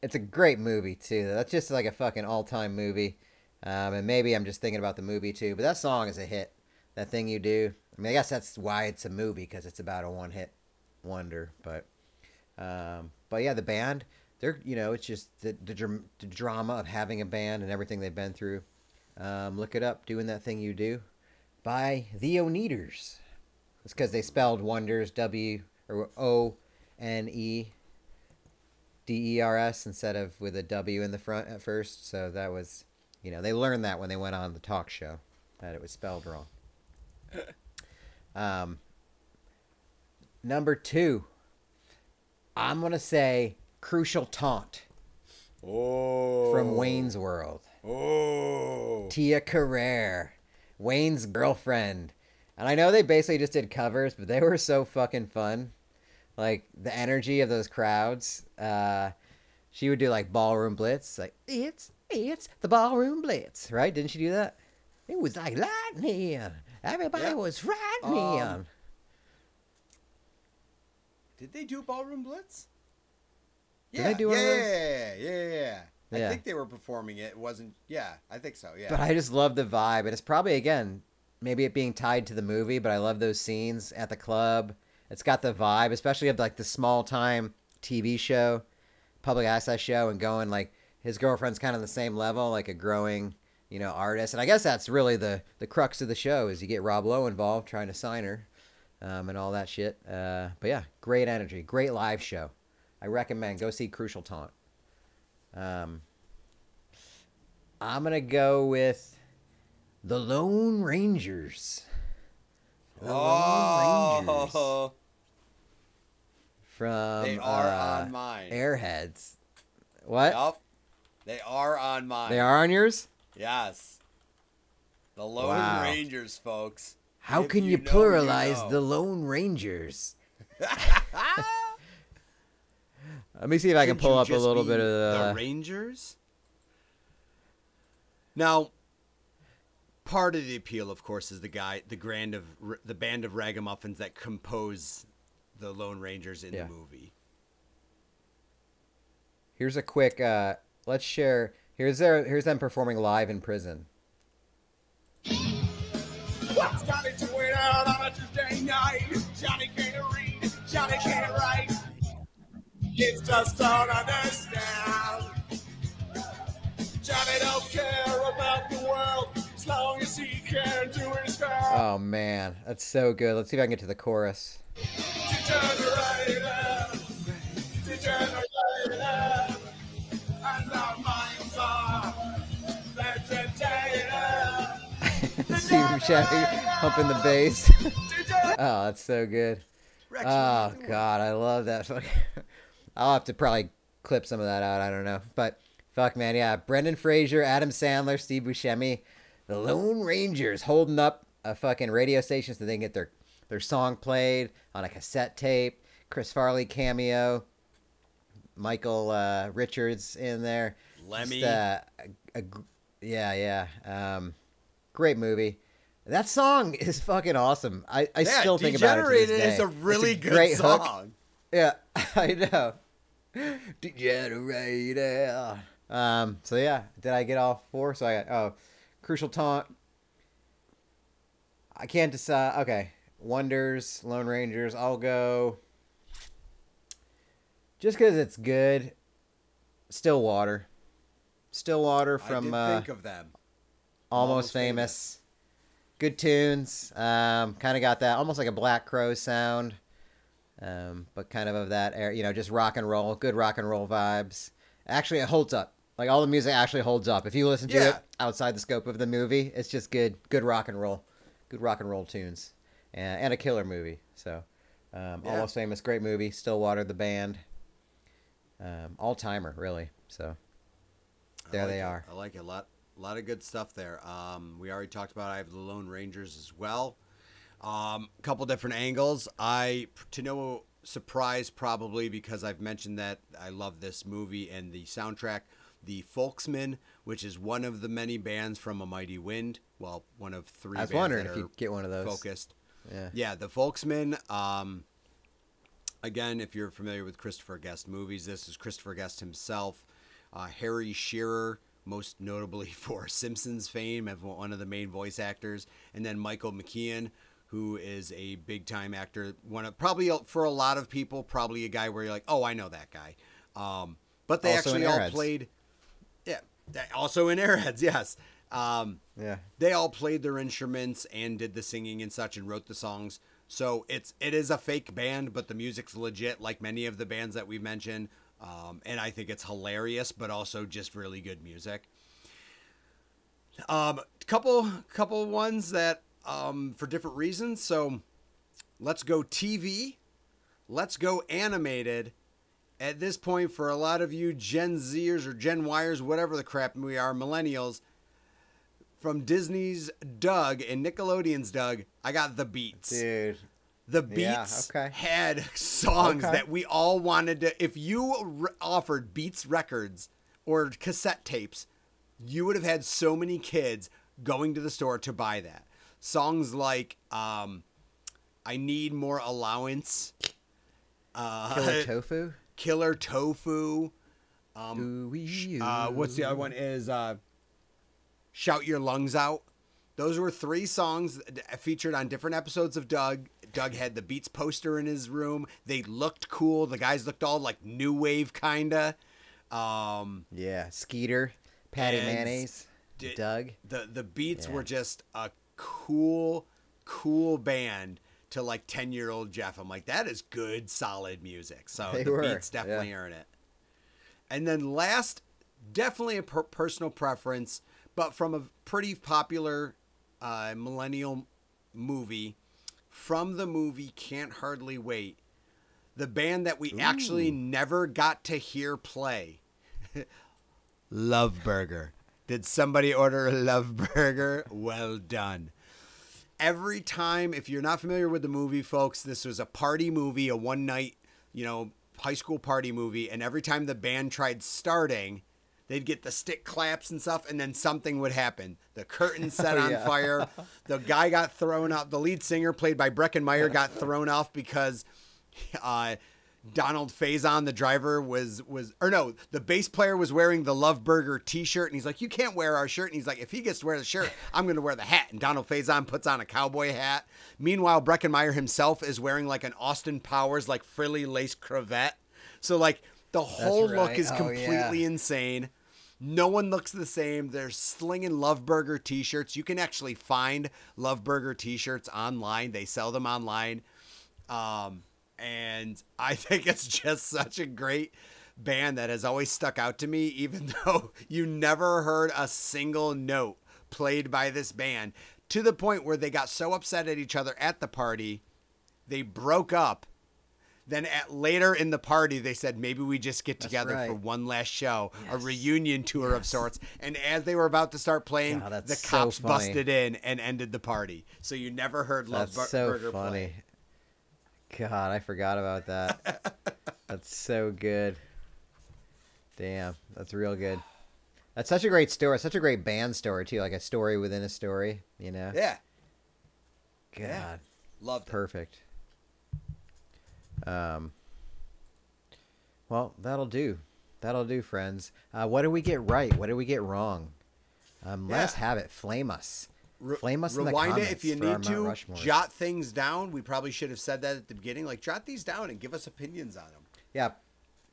it's a great movie, too. That's just like a fucking all-time movie. And maybe I'm just thinking about the movie, too. But that song is a hit. That Thing You Do. I mean, I guess that's why it's a movie, because it's about a one-hit wonder. But yeah, the band, they're, you know, it's just the drama of having a band and everything they've been through. Look it up, Doing That Thing You Do by the Oneaters. It's because they spelled Wonders Oneders instead of with a W in the front at first. So that was, you know, they learned that when they went on the talk show, that it was spelled wrong. Number 2, I'm going to say Crucial Taunt from Wayne's World. Tia Carrere, Wayne's girlfriend. And I know they basically just did covers, but they were so fucking fun. Like, the energy of those crowds. She would do, like, Ballroom Blitz. Like, it's the Ballroom Blitz, right? Didn't she do that? It was like lightning. Everybody was frightening. Did they do Ballroom Blitz? Did they do one of those? Yeah. I Yeah. think they were performing it. It wasn't. Yeah, I think so. Yeah. But I just love the vibe. And it's probably, again, maybe it being tied to the movie, but I love those scenes at the club. It's got the vibe, especially of like the small time TV show, public access show, and going like his girlfriend's kind of the same level, like a growing, you know, artist. And I guess that's really the crux of the show is you get Rob Lowe involved trying to sign her and all that shit. But yeah, great energy, great live show. I recommend go see Crucial Taunt. I'm going to go with the Lone Rangers. The Lone Rangers. From They are on mine. Airheads. What? Yup. They are on mine. They are on yours? Yes. The Lone Wow. Rangers, folks. How If can you know, pluralize you know. the Lone Rangers? Let me see if I can Could pull you up a just little be bit of the Rangers. Now, part of the appeal, of course, is the band of ragamuffins that compose the Lone Rangers in Yeah. the movie. Here's a quick. Let's share. Here's them performing live in prison. What's got it doing out on a Tuesday night? Johnny can't read, Johnny can't write. Kids just don't understand. Johnny don't care about the world as long as he can do his best. Oh man, that's so good. Let's see if I can get to the chorus. Degenerated, and our minds are vegetated. Steve Buscemi pumping the bass. Oh, that's so good. Oh god, I love that. I'll have to probably clip some of that out. I don't know, but fuck, man, yeah. Brendan Fraser, Adam Sandler, Steve Buscemi, the Lone Rangers holding up a fucking radio station so they can get their their song played on a cassette tape. Chris Farley cameo. Michael Richards in there. Lemmy. Great movie. That song is fucking awesome. I still think about it to this Degenerated day. is a really good great song. Hook. Yeah, I know. Degenerated. So yeah, did I get all 4? So I got Crucial Taunt. I can't decide. Okay, Wonders, Lone Rangers. I'll go. Just because it's good. Stillwater. Stillwater from I did think of them. Almost Famous. Good tunes. Kind of got that almost like a Black Crow sound. But kind of that era, just rock and roll, good rock and roll vibes. Actually, it holds up. Like all the music actually holds up. If you listen to it outside the scope of the movie, it's just good rock and roll, tunes, and a killer movie. So, Almost Famous, great movie. Stillwater, the band, all timer, really. So, there they are. I like it. A lot of good stuff there. We already talked about I have the Lone Rangers as well. Couple different angles. To no surprise, probably because I've mentioned that I love this movie and the soundtrack. The Folksmen, which is one of the many bands from A Mighty Wind. Well, one of 3 I was bands wondering that if you'd get one of those. Focused. Yeah, the Folksmen. Again, if you're familiar with Christopher Guest movies, this is Christopher Guest himself. Harry Shearer, most notably for Simpsons fame, as one of the main voice actors, and then Michael McKean, who is a big-time actor. Probably for a lot of people, probably a guy where you're like, oh, I know that guy. But they Also actually all played. Yeah, also in Airheads, yes. They all played their instruments and did the singing and such and wrote the songs. So it is a fake band, but the music's legit, like many of the bands that we've mentioned. And I think it's hilarious, but also just really good music. Couple ones that for different reasons. So let's go TV. Let's go animated. At this point, for a lot of you Gen Zers or Gen Yers, whatever the crap we are, millennials, from Disney's Doug and Nickelodeon's Doug, I got The Beats. Dude. The Beats had songs that we all wanted to. If you offered Beats records or cassette tapes, you would have had so many kids going to the store to buy that. Songs like I Need More Allowance. Killer Tofu? Killer Tofu. What's the other one? Is Shout Your Lungs Out. Those were 3 songs featured on different episodes of Doug. Doug had the Beats poster in his room. They looked cool. The guys looked all like new wave kinda. Skeeter, Patty Mayonnaise, Doug. The Beats were just a cool band to like 10-year-old Jeff. I'm like, that is good, solid music. So Beats definitely earn it. And then last, definitely a personal preference, but from a pretty popular millennial movie, from the movie Can't Hardly Wait, the band that we actually never got to hear play, Love Burger. Did somebody order a Love Burger? Well done. Every time, if you're not familiar with the movie, folks, this was a party movie, a one-night, high school party movie, and every time the band tried starting, they'd get the stick claps and stuff, and then something would happen. The curtain set on fire. The guy got thrown out. The lead singer, played by Breckenmeyer, got thrown off because Donald Faison, the driver, the bass player was wearing the Love Burger t-shirt, and he's like, you can't wear our shirt. And he's like, if he gets to wear the shirt, I'm going to wear the hat. And Donald Faison puts on a cowboy hat. Meanwhile, Breckenmeyer himself is wearing like an Austin Powers, like frilly lace cravat. So like the whole look is completely insane. No one looks the same. They're slinging Love Burger t-shirts. You can actually find Love Burger t-shirts online. They sell them online. And I think it's just such a great band that has always stuck out to me, even though you never heard a single note played by this band, to the point where they got so upset at each other at the party, they broke up. Then later in the party, they said maybe we just get together right. for one last show, a Yes. reunion tour of sorts. And as they were about to start playing, God, that's the so cops funny. busted in and ended the party. So you never heard Love That's so Burger funny. play. God, I forgot about that. That's so good. Damn, that's real good. That's such a great story. Such a great band story too, like a story within a story. You know. Yeah, God, yeah. Loved it. perfect. Well, that'll do. That'll do, friends. What did we get right? What did we get wrong? Let us have it. Flame us. Flame us in the Rewind comments it if you for our need Mount to. Rushmores. Jot things down. We probably should have said that at the beginning. Like, jot these down and give us opinions on them. Yeah.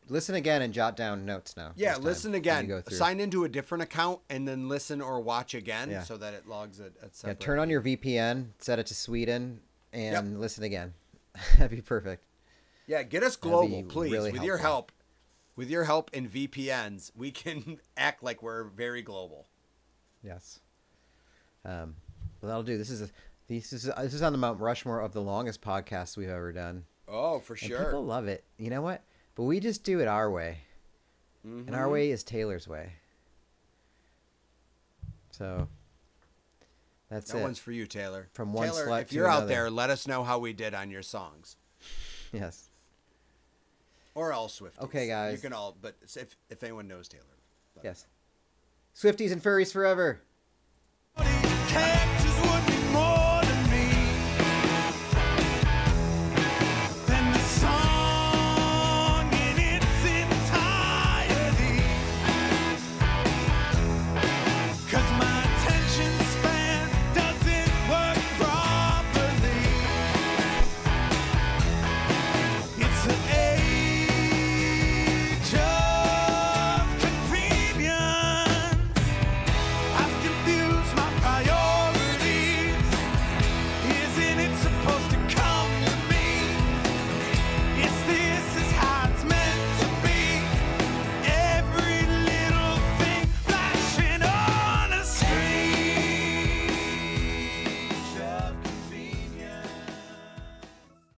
Listen again and jot down notes now. Yeah, this time listen when you again. go through. Sign into a different account and then listen or watch again Yeah. so that it logs it at Yeah, separate. turn on your VPN, set it to Sweden, and Yep. listen again. That'd be perfect. Yeah, get us That'd global, be please. really With your helpful. help. With your help in VPNs, we can act like we're very global. Yes. Well, that'll do. This is on the Mount Rushmore of the longest podcasts we've ever done. Oh, for And sure. people love it. You know what? But we just do it our way. And our way is Taylor's way. So that's That it. one's for you, Taylor. From one Taylor, slut if to you're out another. there, let us know how we did on your songs. Yes. Or all Swifties. Okay, guys. You can all, but if anyone knows Taylor. Yes. Swifties and furries forever. Can't